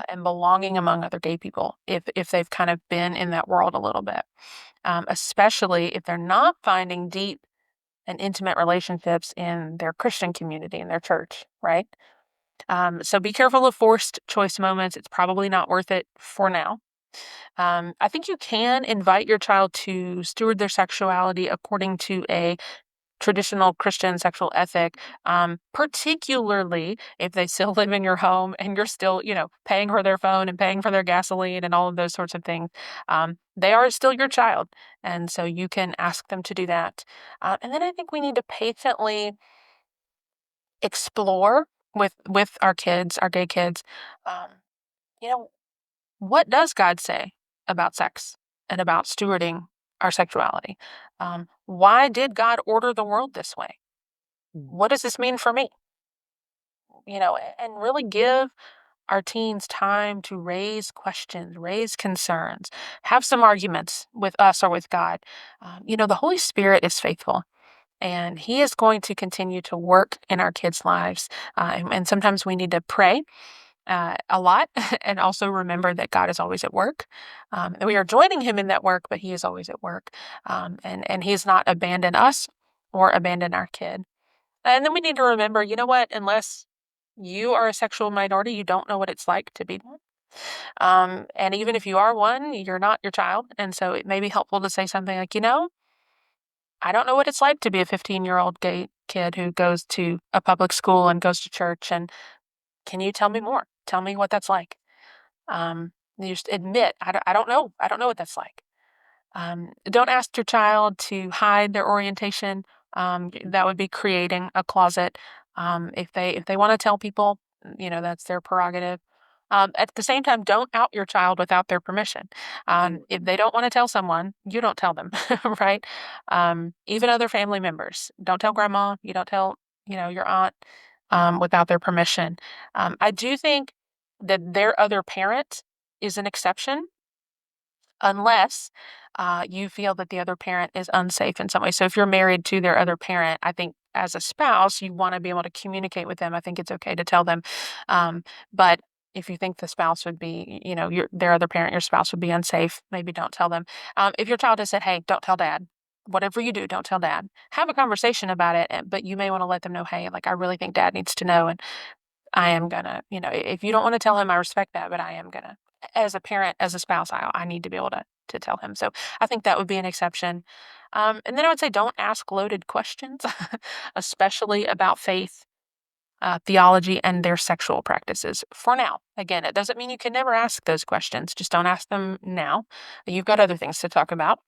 B: and belonging among other gay people if they've kind of been in that world a little bit, especially if they're not finding deep and intimate relationships in their Christian community, in their church, right? So be careful of forced choice moments. It's probably not worth it for now. I think you can invite your child to steward their sexuality according to a traditional Christian sexual ethic, particularly if they still live in your home and you're still, paying for their phone and paying for their gasoline and all of those sorts of things. They are still your child. And so you can ask them to do that. And then I think we need to patiently explore with our kids, our gay kids, um, you know, what does God say about sex and about stewarding our sexuality? Why did God order the world this way?
A: Mm.
B: What does this mean for me? And really give our teens time to raise questions, raise concerns, have some arguments with us or with God. The Holy Spirit is faithful. And he is going to continue to work in our kids' lives. And sometimes we need to pray a lot and also remember that God is always at work. And we are joining him in that work, but he is always at work. And he's not abandoned us or abandoned our kid. And then we need to remember, you know what? Unless you are a sexual minority, you don't know what it's like to be one. And even if you are one, you're not your child. And so it may be helpful to say something like, I don't know what it's like to be a 15-year-old gay kid who goes to a public school and goes to church. And can you tell me more? Tell me what that's like. You just admit, I don't know. I don't know what that's like. Don't ask your child to hide their orientation. That would be creating a closet. If they want to tell people, that's their prerogative. At the same time, don't out your child without their permission. If they don't want to tell someone, you don't tell them, right? Even other family members, don't tell grandma. You don't tell, your aunt without their permission. I do think that their other parent is an exception unless you feel that the other parent is unsafe in some way. So if you're married to their other parent, I think as a spouse, you want to be able to communicate with them. I think it's okay to tell them. But if you think the spouse would be, their other parent, your spouse would be unsafe, maybe don't tell them. If your child has said, hey, don't tell dad. Whatever you do, don't tell dad. Have a conversation about it, but you may want to let them know, hey, like I really think dad needs to know, and I am gonna, if you don't want to tell him, I respect that, but I am gonna, as a parent, as a spouse, I need to be able to tell him. So I think that would be an exception. And then I would say don't ask loaded questions, especially about faith, theology, and their sexual practices. For now, again, it doesn't mean you can never ask those questions. Just don't ask them now. You've got other things to talk about.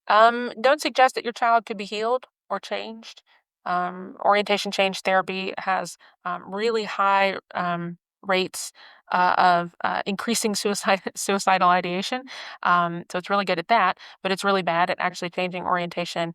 B: Don't suggest that your child could be healed or changed. Orientation change therapy has really high rates of increasing suicidal ideation. So it's really good at that, but it's really bad at actually changing orientation.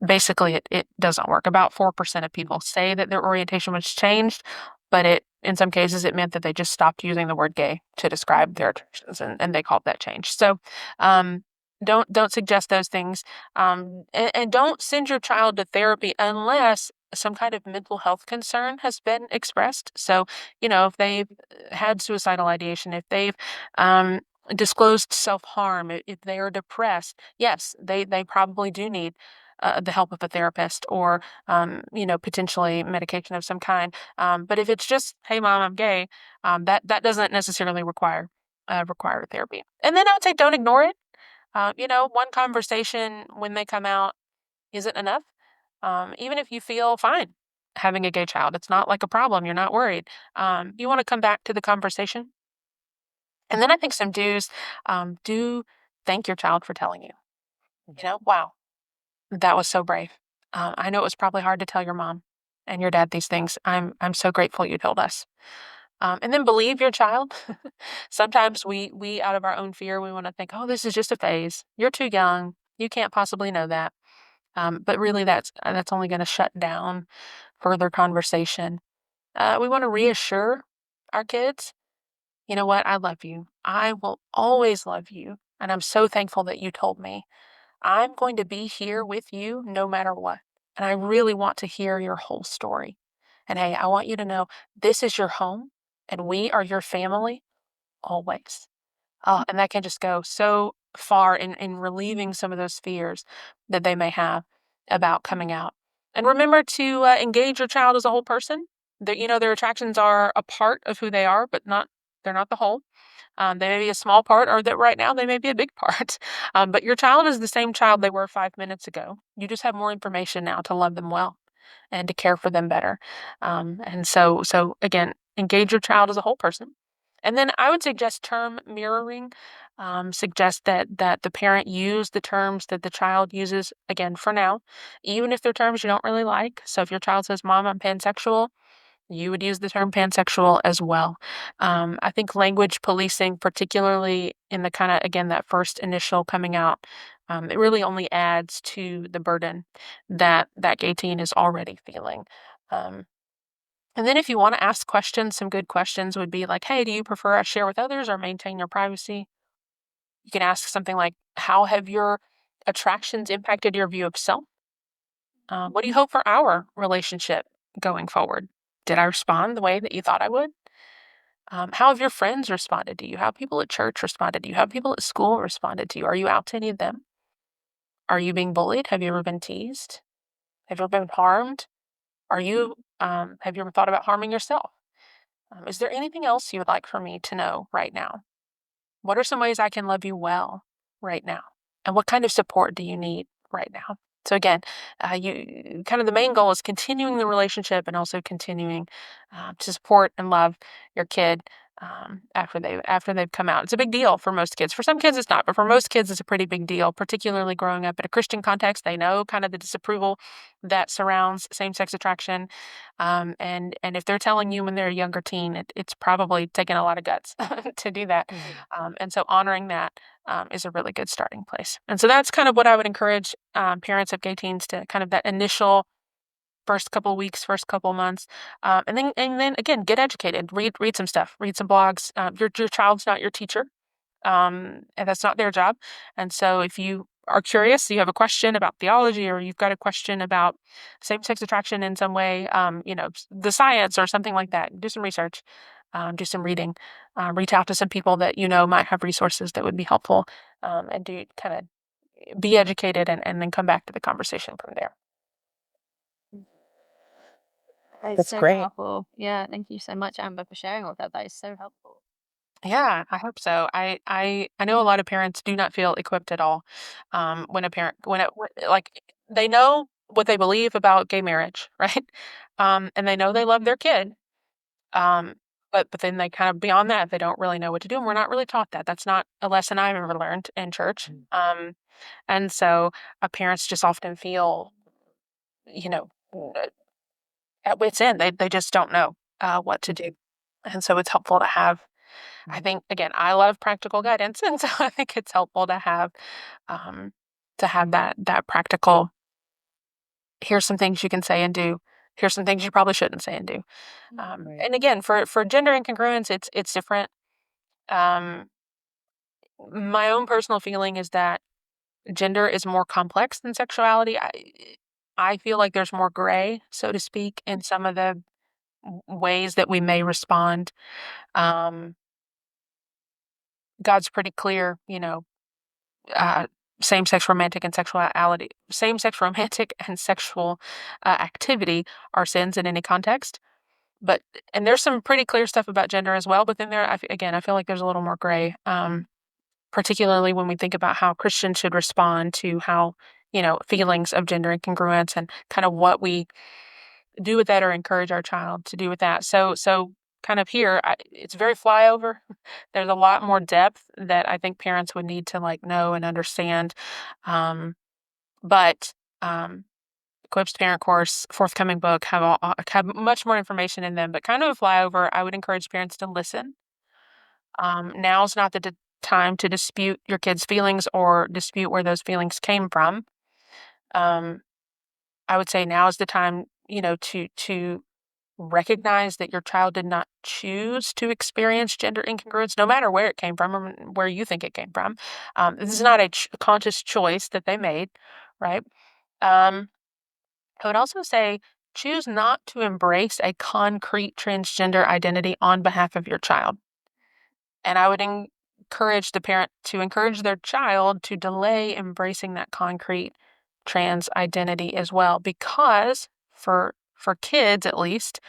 B: Basically, it doesn't work. About 4% of people say that their orientation was changed, but in some cases it meant that they just stopped using the word gay to describe their attractions, and they called that change. So um, don't suggest those things, and don't send your child to therapy unless some kind of mental health concern has been expressed. So, if they've had suicidal ideation, if they've um, disclosed self-harm, if they are depressed, yes, they probably do need the help of a therapist or, potentially medication of some kind. But if it's just, hey, mom, I'm gay, that doesn't necessarily require therapy. And then I would say don't ignore it. One conversation when they come out isn't enough. Even if you feel fine having a gay child, it's not like a problem. You're not worried. You want to come back to the conversation. And then I think some do's, do thank your child for telling you. Wow, that was so brave. I know it was probably hard to tell your mom and your dad these things. I'm so grateful you told us. And then believe your child. Sometimes we out of our own fear, we want to think, oh, this is just a phase. You're too young. You can't possibly know that. But really, that's only going to shut down further conversation. We want to reassure our kids. You know what? I love you. I will always love you, and I'm so thankful that you told me. I'm going to be here with you no matter what. And I really want to hear your whole story. And hey, I want you to know this is your home and we are your family always. And that can just go so far in relieving some of those fears that they may have about coming out. And remember to engage your child as a whole person. Their attractions are a part of who they are, but they're not the whole. They may be a small part, or that right now they may be a big part. But your child is the same child they were 5 minutes ago. You just have more information now to love them well and to care for them better. And so again, engage your child as a whole person. And then I would suggest term mirroring. Suggest that the parent use the terms that the child uses again for now, even if they're terms you don't really like. So if your child says, "Mom, I'm pansexual," you would use the term pansexual as well. I think language policing, particularly in the kind of, again, that first initial coming out, it really only adds to the burden that gay teen is already feeling. Um, and then if you want to ask questions, some good questions would be like, hey, do you prefer I share with others or maintain your privacy? You can ask something like, how have your attractions impacted your view of self? What do you hope for our relationship going forward? Did I respond the way that you thought I would? How have your friends responded to you? How have people at church responded to you? How have people at school responded to you? Are you out to any of them? Are you being bullied? Have you ever been teased? Have you ever been harmed? Have you ever thought about harming yourself? Is there anything else you would like for me to know right now? What are some ways I can love you well right now? And what kind of support do you need right now? So again, you kind of the main goal is continuing the relationship and also continuing to support and love your kid after they've come out. It's a big deal for most kids. For some kids, it's not, but for most kids, it's a pretty big deal. Particularly growing up in a Christian context, they know kind of the disapproval that surrounds same-sex attraction, and if they're telling you when they're a younger teen, it's probably taken a lot of guts to do that. And so honoring that is a really good starting place. And so that's kind of what I would encourage parents of gay teens to kind of that initial first couple weeks, first couple months, and then again get educated, read some stuff, read some blogs. Your child's not your teacher, and that's not their job. And so if you are curious, you have a question about theology, or you've got a question about same-sex attraction in some way, the science or something like that, do some research, do some reading, reach out to some people that you know might have resources that would be helpful, and do kind of be educated and then come back to the conversation from there.
C: That is
A: That's
C: so
A: great.
C: powerful. Yeah, thank you so much, Amber, for sharing all that. That is so helpful.
B: Yeah, I hope so. I know a lot of parents do not feel equipped at all when a parent like they know what they believe about gay marriage, right? And they know they love their kid, um, but then they kind of beyond that they don't really know what to do, and we're not really taught that. That's not a lesson I've ever learned in church. And so parents just often feel, you know, at wit's end. They just don't know what to do, and so it's helpful to have. I think again, I love practical guidance, and so I think it's helpful um, to have that practical. Here's some things you can say and do. Here's some things you probably shouldn't say and do.
A: Right.
B: And again, for gender incongruence, it's different. Um, my own personal feeling is that gender is more complex than sexuality. I feel like there's more gray, so to speak, in some of the ways that we may respond. Um, God's pretty clear, uh, same-sex romantic and sexual activity are sins in any context. But and there's some pretty clear stuff about gender as well. But then again, I feel like there's a little more gray, particularly when we think about how Christians should respond to how feelings of gender incongruence and kind of what we do with that or encourage our child to do with that. So kind of here, it's very flyover. There's a lot more depth that I think parents would need to like know and understand. Um, but Equip's parent course, forthcoming book have much more information in them. But kind of a flyover, I would encourage parents to listen. Now's not the time to dispute your kid's feelings or dispute where those feelings came from. Um, I would say now is the time, to recognize that your child did not choose to experience gender incongruence, no matter where it came from or where you think it came from. This is not a conscious choice that they made, right? Um, I would also say choose not to embrace a concrete transgender identity on behalf of your child. And I would encourage the parent to encourage their child to delay embracing that concrete trans identity as well, because for kids at least,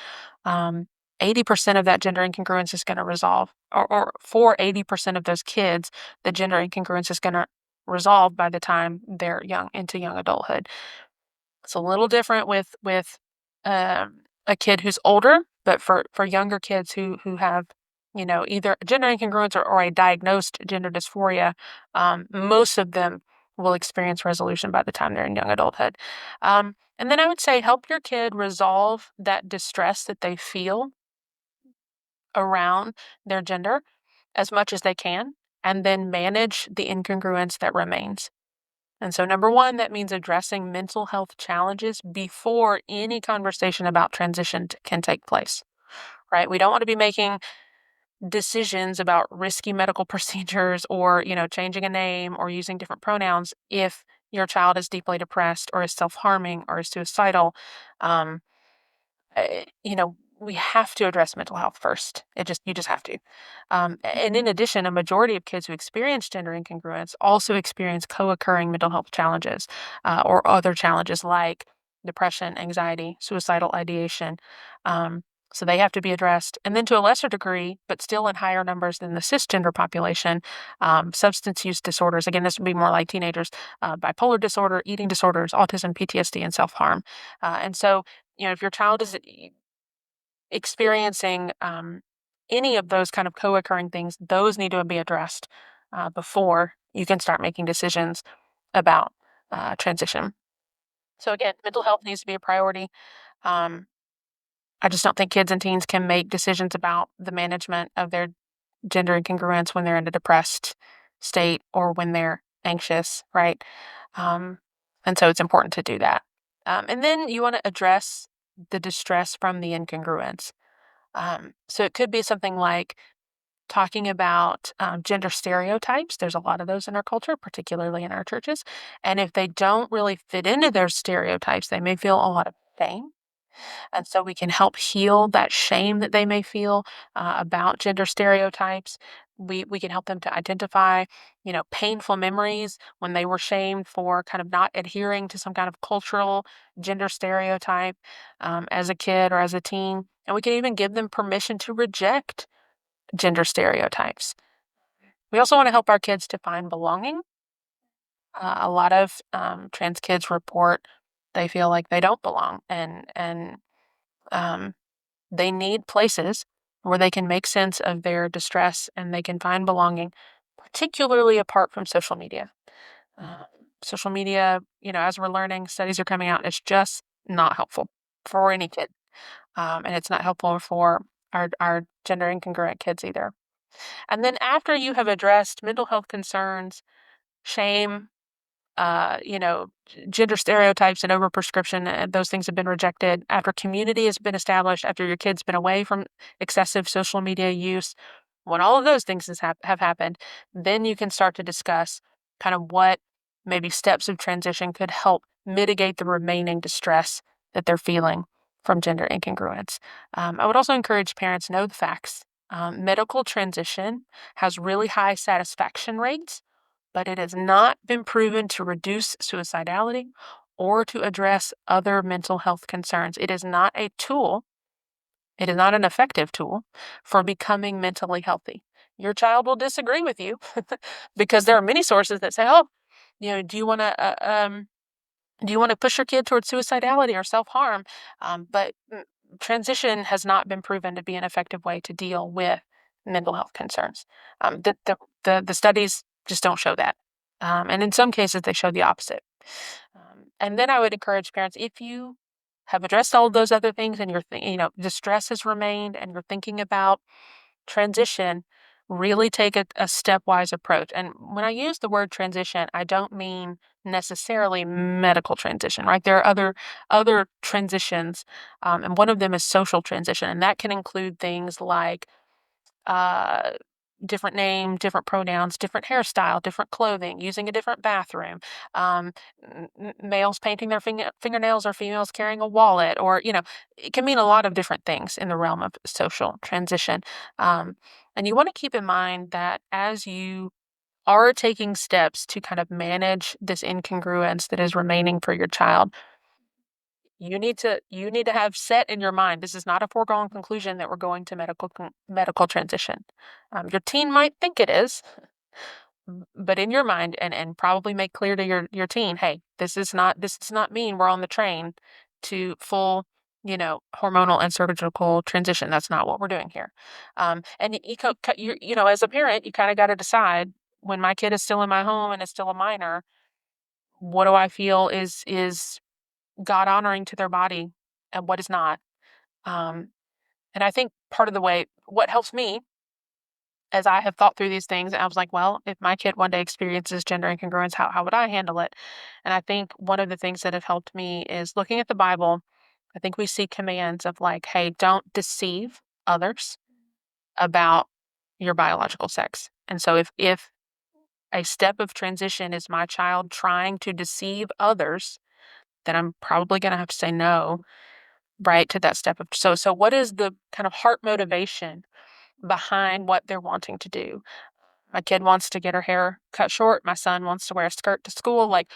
B: um, 80% of that gender incongruence is going to resolve, or for 80% of those kids, the gender incongruence is going to resolve by the time they're into young adulthood. It's a little different with a kid who's older, but for younger kids who have either gender incongruence or a diagnosed gender dysphoria, most of them will experience resolution by the time they're in young adulthood. And then I would say help your kid resolve that distress that they feel around their gender as much as they can, and then manage the incongruence that remains. And so, number one, that means addressing mental health challenges before any conversation about transition can take place, right? We don't want to be making decisions about risky medical procedures or, changing a name or using different pronouns if your child is deeply depressed or is self harming or is suicidal. Um, we have to address mental health first. You just have to. And in addition, a majority of kids who experience gender incongruence also experience co-occurring mental health challenges or other challenges like depression, anxiety, suicidal ideation. So they have to be addressed. And then to a lesser degree, but still in higher numbers than the cisgender population, substance use disorders. Again, this would be more like teenagers, bipolar disorder, eating disorders, autism, PTSD, and self-harm. And so, if your child is experiencing any of those kind of co-occurring things, those need to be addressed before you can start making decisions about transition. So again, mental health needs to be a priority. Um, I just don't think kids and teens can make decisions about the management of their gender incongruence when they're in a depressed state or when they're anxious, right? Um, and so it's important to do that. And then you want to address the distress from the incongruence. So it could be something like talking about gender stereotypes. There's a lot of those in our culture, particularly in our churches. And if they don't really fit into their stereotypes, they may feel a lot of shame. And so we can help heal that shame that they may feel about gender stereotypes. We can help them to identify, painful memories when they were shamed for kind of not adhering to some kind of cultural gender stereotype as a kid or as a teen. And we can even give them permission to reject gender stereotypes. We also want to help our kids to find belonging. A lot of trans kids report they feel like they don't belong, and um, they need places where they can make sense of their distress and they can find belonging, particularly apart from social media. Uh, Social media, as we're learning, studies are coming out, it's just not helpful for any kid. And it's not helpful for our gender incongruent kids either. And then after you have addressed mental health concerns, shame, gender stereotypes and overprescription, those things have been rejected. After community has been established, after your kid's been away from excessive social media use, when all of those things have happened, then you can start to discuss kind of what maybe steps of transition could help mitigate the remaining distress that they're feeling from gender incongruence. I would also encourage parents know the facts. Medical transition has really high satisfaction rates, but it has not been proven to reduce suicidality or to address other mental health concerns. It is not a tool, it is not an effective tool for becoming mentally healthy. Your child will disagree with you because there are many sources that say, "Oh, do you want to push your kid towards suicidality or self-harm?" But transition has not been proven to be an effective way to deal with mental health concerns. The studies just don't show that. And in some cases, they show the opposite. And then I would encourage parents, if you have addressed all of those other things and distress has remained and you're thinking about transition, really take a stepwise approach. And when I use the word transition, I don't mean necessarily medical transition, right? There are other transitions, and one of them is social transition, and that can include things like uh, different name, different pronouns, different hairstyle, different clothing, using a different bathroom, um, males painting their fingernails or females carrying a wallet, or, it can mean a lot of different things in the realm of social transition. Um, and you want to keep in mind that as you are taking steps to kind of manage this incongruence that is remaining for your child, you need to have set in your mind, this is not a foregone conclusion that we're going to medical transition. Your teen might think it is, but in your mind, and probably make clear to your teen, hey, this does not mean we're on the train to full, hormonal and surgical transition. That's not what we're doing here. And as a parent, you kind of got to decide, when my kid is still in my home and is still a minor, what do I feel is God honoring to their body and what is not. Um, and I think part of the way, what helps me as I have thought through these things, I was like, well, if my kid one day experiences gender incongruence, how would I handle it? And I think one of the things that have helped me is looking at the Bible. I think we see commands of like, hey, don't deceive others about your biological sex. And so if a step of transition is my child trying to deceive others, then I'm probably going to have to say no, right, to that step of so what is the kind of heart motivation behind what they're wanting to do? My kid wants to get her hair cut short. My son wants to wear a skirt to school. Like,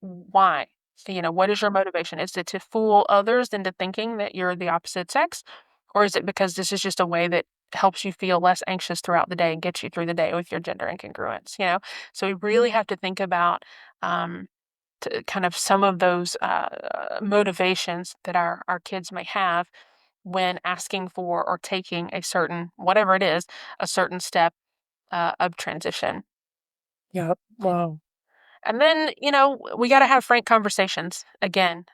B: why? What is your motivation? Is it to fool others into thinking that you're the opposite sex? Or is it because this is just a way that helps you feel less anxious throughout the day and gets you through the day with your gender incongruence, you know? So we really have to think about um, kind of some of those motivations that our kids may have when asking for or taking a certain, whatever it is, a certain step of transition.
A: Yep. Wow.
B: And then, we got to have frank conversations again.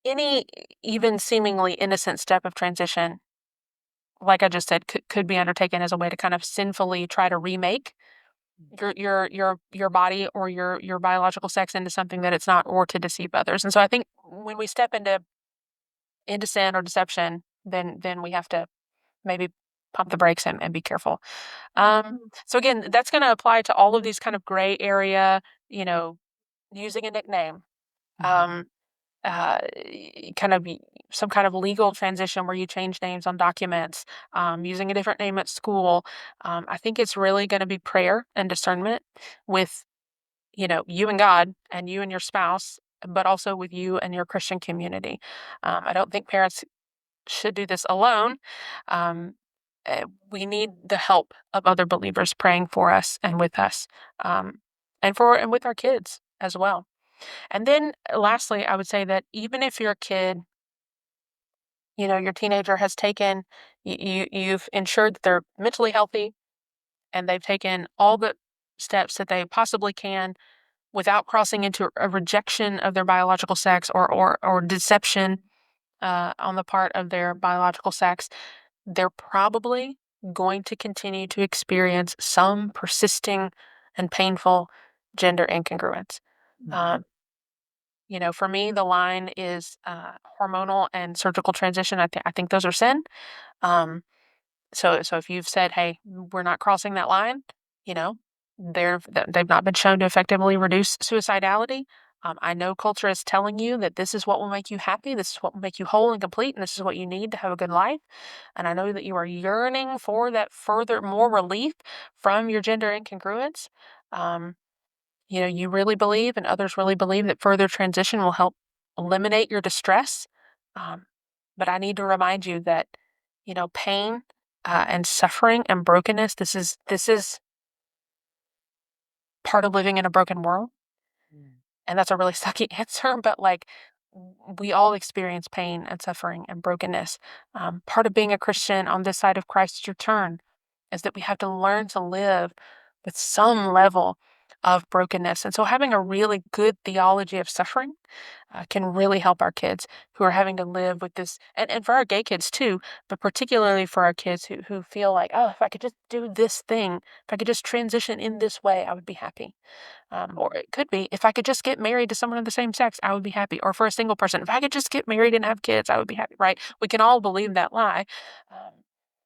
B: Any even seemingly innocent step of transition, like I just said, could be undertaken as a way to kind of sinfully try to remake your body or your biological sex into something that it's not, or to deceive others. And so I think when we step into sin or deception, then we have to maybe pump the brakes and be careful. So again, that's going to apply to all of these kind of gray area, you know, using a nickname. Um, kind of some kind of legal transition where you change names on documents, using a different name at school. I think it's really going to be prayer and discernment with, you and God and you and your spouse, but also with you and your Christian community. I don't think parents should do this alone. Um, we need the help of other believers praying for us and with us, um, and with our kids as well. And then lastly, I would say that even if your kid, your teenager has taken, you've ensured that they're mentally healthy and they've taken all the steps that they possibly can without crossing into a rejection of their biological sex or deception on the part of their biological sex, they're probably going to continue to experience some persisting and painful gender incongruence. Um, for me, the line is hormonal and surgical transition. I think those are sin. Um, so if you've said, "Hey, we're not crossing that line," you know, they've not been shown to effectively reduce suicidality. I know culture is telling you that this is what will make you happy, this is what will make you whole and complete, and this is what you need to have a good life. And I know that you are yearning for that further, more relief from your gender incongruence. Um, you really believe, and others really believe, that further transition will help eliminate your distress. Um, but I need to remind you that, pain and suffering and brokenness. This is part of living in a broken world, and that's a really sucky answer. But like, we all experience pain and suffering and brokenness. Part of being a Christian on this side of Christ's return is that we have to learn to live with some level of brokenness. And so having a really good theology of suffering can really help our kids who are having to live with this, and for our gay kids too, but particularly for our kids who feel like, oh, if I could just do this thing, if I could just transition in this way, I would be happy. Or it could be, if I could just get married to someone of the same sex, I would be happy. Or for a single person, if I could just get married and have kids, I would be happy, right? We can all believe that lie.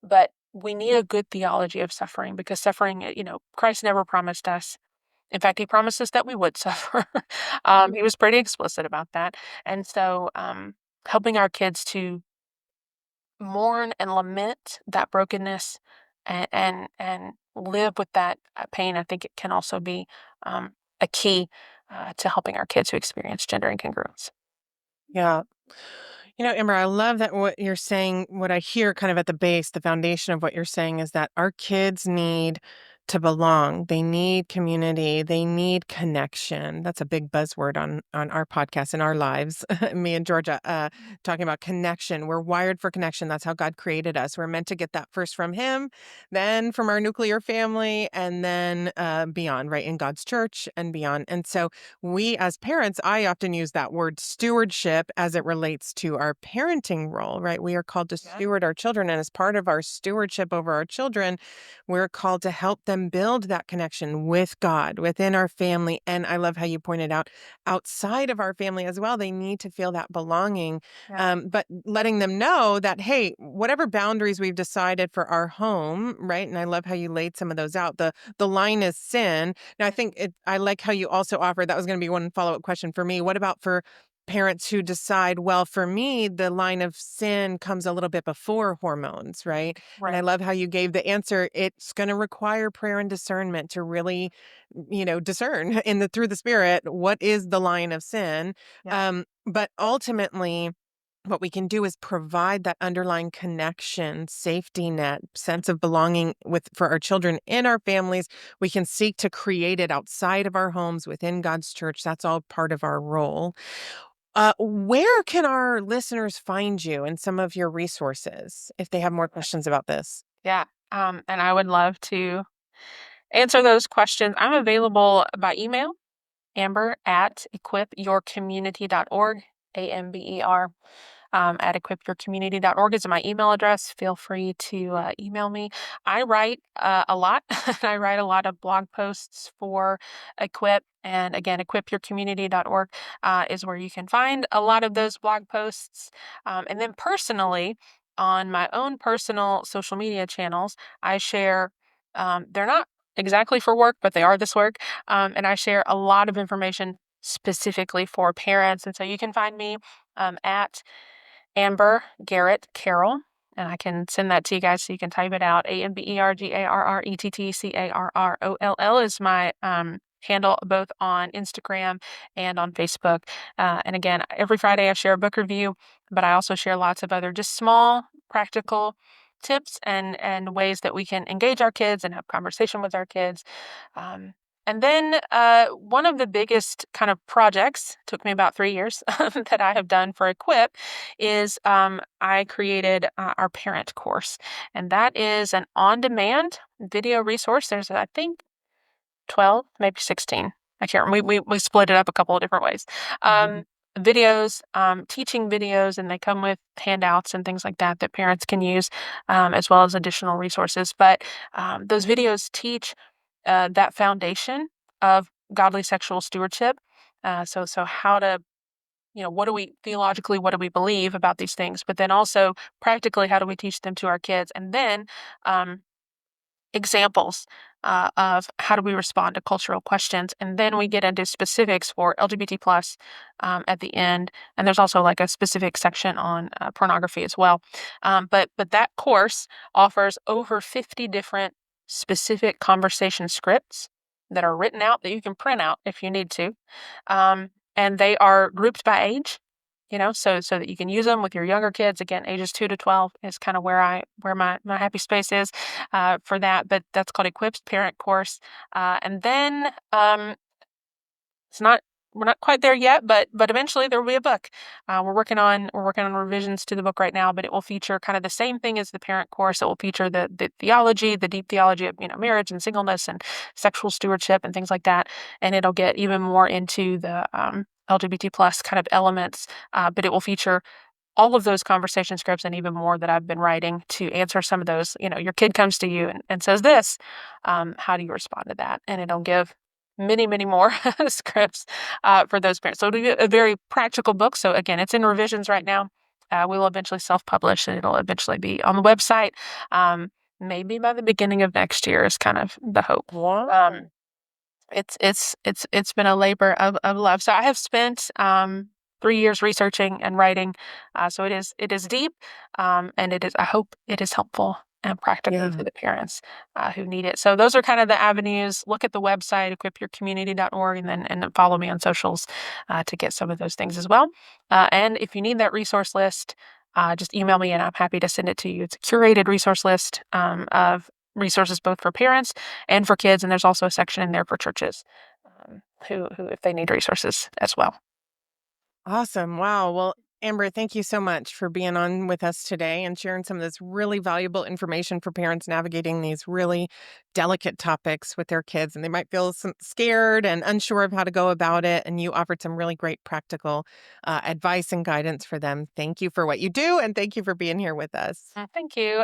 B: But we need a good theology of suffering, because suffering, Christ never promised us. In fact, he promised us that we would suffer. He was pretty explicit about that. And so, helping our kids to mourn and lament that brokenness and live with that pain, I think it can also be a key to helping our kids who experience gender incongruence.
A: Yeah. Amber, I love that what you're saying, what I hear kind of at the base, the foundation of what you're saying is that our kids need to belong. They need community. They need connection. That's a big buzzword on our podcast in our lives. Me and Georgia talking about connection. We're wired for connection. That's how God created us. We're meant to get that first from Him, then from our nuclear family, and then beyond, right, in God's church and beyond. And so we as parents, I often use that word stewardship as it relates to our parenting role, right? We are called to
B: Yeah.
A: steward our children. And as part of our stewardship over our children, we're called to help them build that connection with God within our family. And I love how you pointed out outside of our family as well, they need to feel that belonging.
B: Yeah.
A: But letting them know that, hey, whatever boundaries we've decided for our home, right? And I love how you laid some of those out. The line is sin. Now, I like how you also offered, that was going to be one follow-up question for me. What about for parents who decide, well, for me, the line of sin comes a little bit before hormones, right? And I
B: Right.
A: love how you gave the answer. It's going to require prayer and discernment to really, discern through the Spirit, what is the line of sin.
B: Yeah.
A: But ultimately, what we can do is provide that underlying connection, safety net, sense of belonging for our children in our families. We can seek to create it outside of our homes, within God's church. That's all part of our role. Where can our listeners find you and some of your resources if they have more questions about this?
B: Yeah. And I would love to answer those questions. I'm available by email, Amber at equipyourcommunity.org, AMBER. At equipyourcommunity.org is my email address. Feel free to email me. I write a lot. I write a lot of blog posts for Equip. And again, equipyourcommunity.org is where you can find a lot of those blog posts. And then personally, on my own personal social media channels, I share, they're not exactly for work, but they are this work. And I share a lot of information specifically for parents. And so you can find me at Amber Garrett Carroll, and I can send that to you guys so you can type it out. AmberGarrettCarroll is my handle both on Instagram and on Facebook. And again, every Friday I share a book review, but I also share lots of other just small, practical tips and ways that we can engage our kids and have conversation with our kids. Um, and then one of the biggest kind of projects, took me about 3 years, that I have done for Equip is I created our parent course. And that is an on-demand video resource. There's, I think, 12, maybe 16. I can't remember. We split it up a couple of different ways. Videos, teaching videos, and they come with handouts and things like that that parents can use, as well as additional resources. But those videos teach that foundation of godly sexual stewardship. So how to, what do we theologically, what do we believe about these things? But then also practically, how do we teach them to our kids? And then examples of how do we respond to cultural questions, and then we get into specifics for LGBT plus at the end, and there's also like a specific section on pornography as well. But that course offers over 50 different specific conversation scripts that are written out that you can print out if you need to, and they are grouped by age, so that you can use them with your younger kids. Again, ages 2 to 12 is kind of where my happy space is for that. But that's called Equip's Parent Course. And then it's not we're not quite there yet, but eventually there will be a book. We're working on revisions to the book right now, but it will feature kind of the same thing as the parent course. It will feature the theology, the deep theology of marriage and singleness and sexual stewardship and things like that. And it'll get even more into the LGBT plus kind of elements, but it will feature all of those conversation scripts and even more that I've been writing to answer some of those. Your kid comes to you and says this, how do you respond to that? And it'll give many, many more scripts for those parents. So it'll be a very practical book. So again, it's in revisions right now. We will eventually self-publish, and it'll eventually be on the website. Maybe by the beginning of next year is kind of the hope.
A: Wow.
B: It's been a labor of love. So I have spent 3 years researching and writing. So it is deep, and I hope it is helpful and practical for the parents who need it. So those are kind of the avenues. Look at the website, equipyourcommunity.org, and then follow me on socials to get some of those things as well. And if you need that resource list, just email me and I'm happy to send it to you. It's a curated resource list of resources both for parents and for kids. And there's also a section in there for churches who if they need resources as well.
A: Awesome. Wow. Well, Amber, thank you so much for being on with us today and sharing some of this really valuable information for parents navigating these really delicate topics with their kids. And they might feel scared and unsure of how to go about it. And you offered some really great practical advice and guidance for them. Thank you for what you do. And thank you for being here with us.
B: Thank you.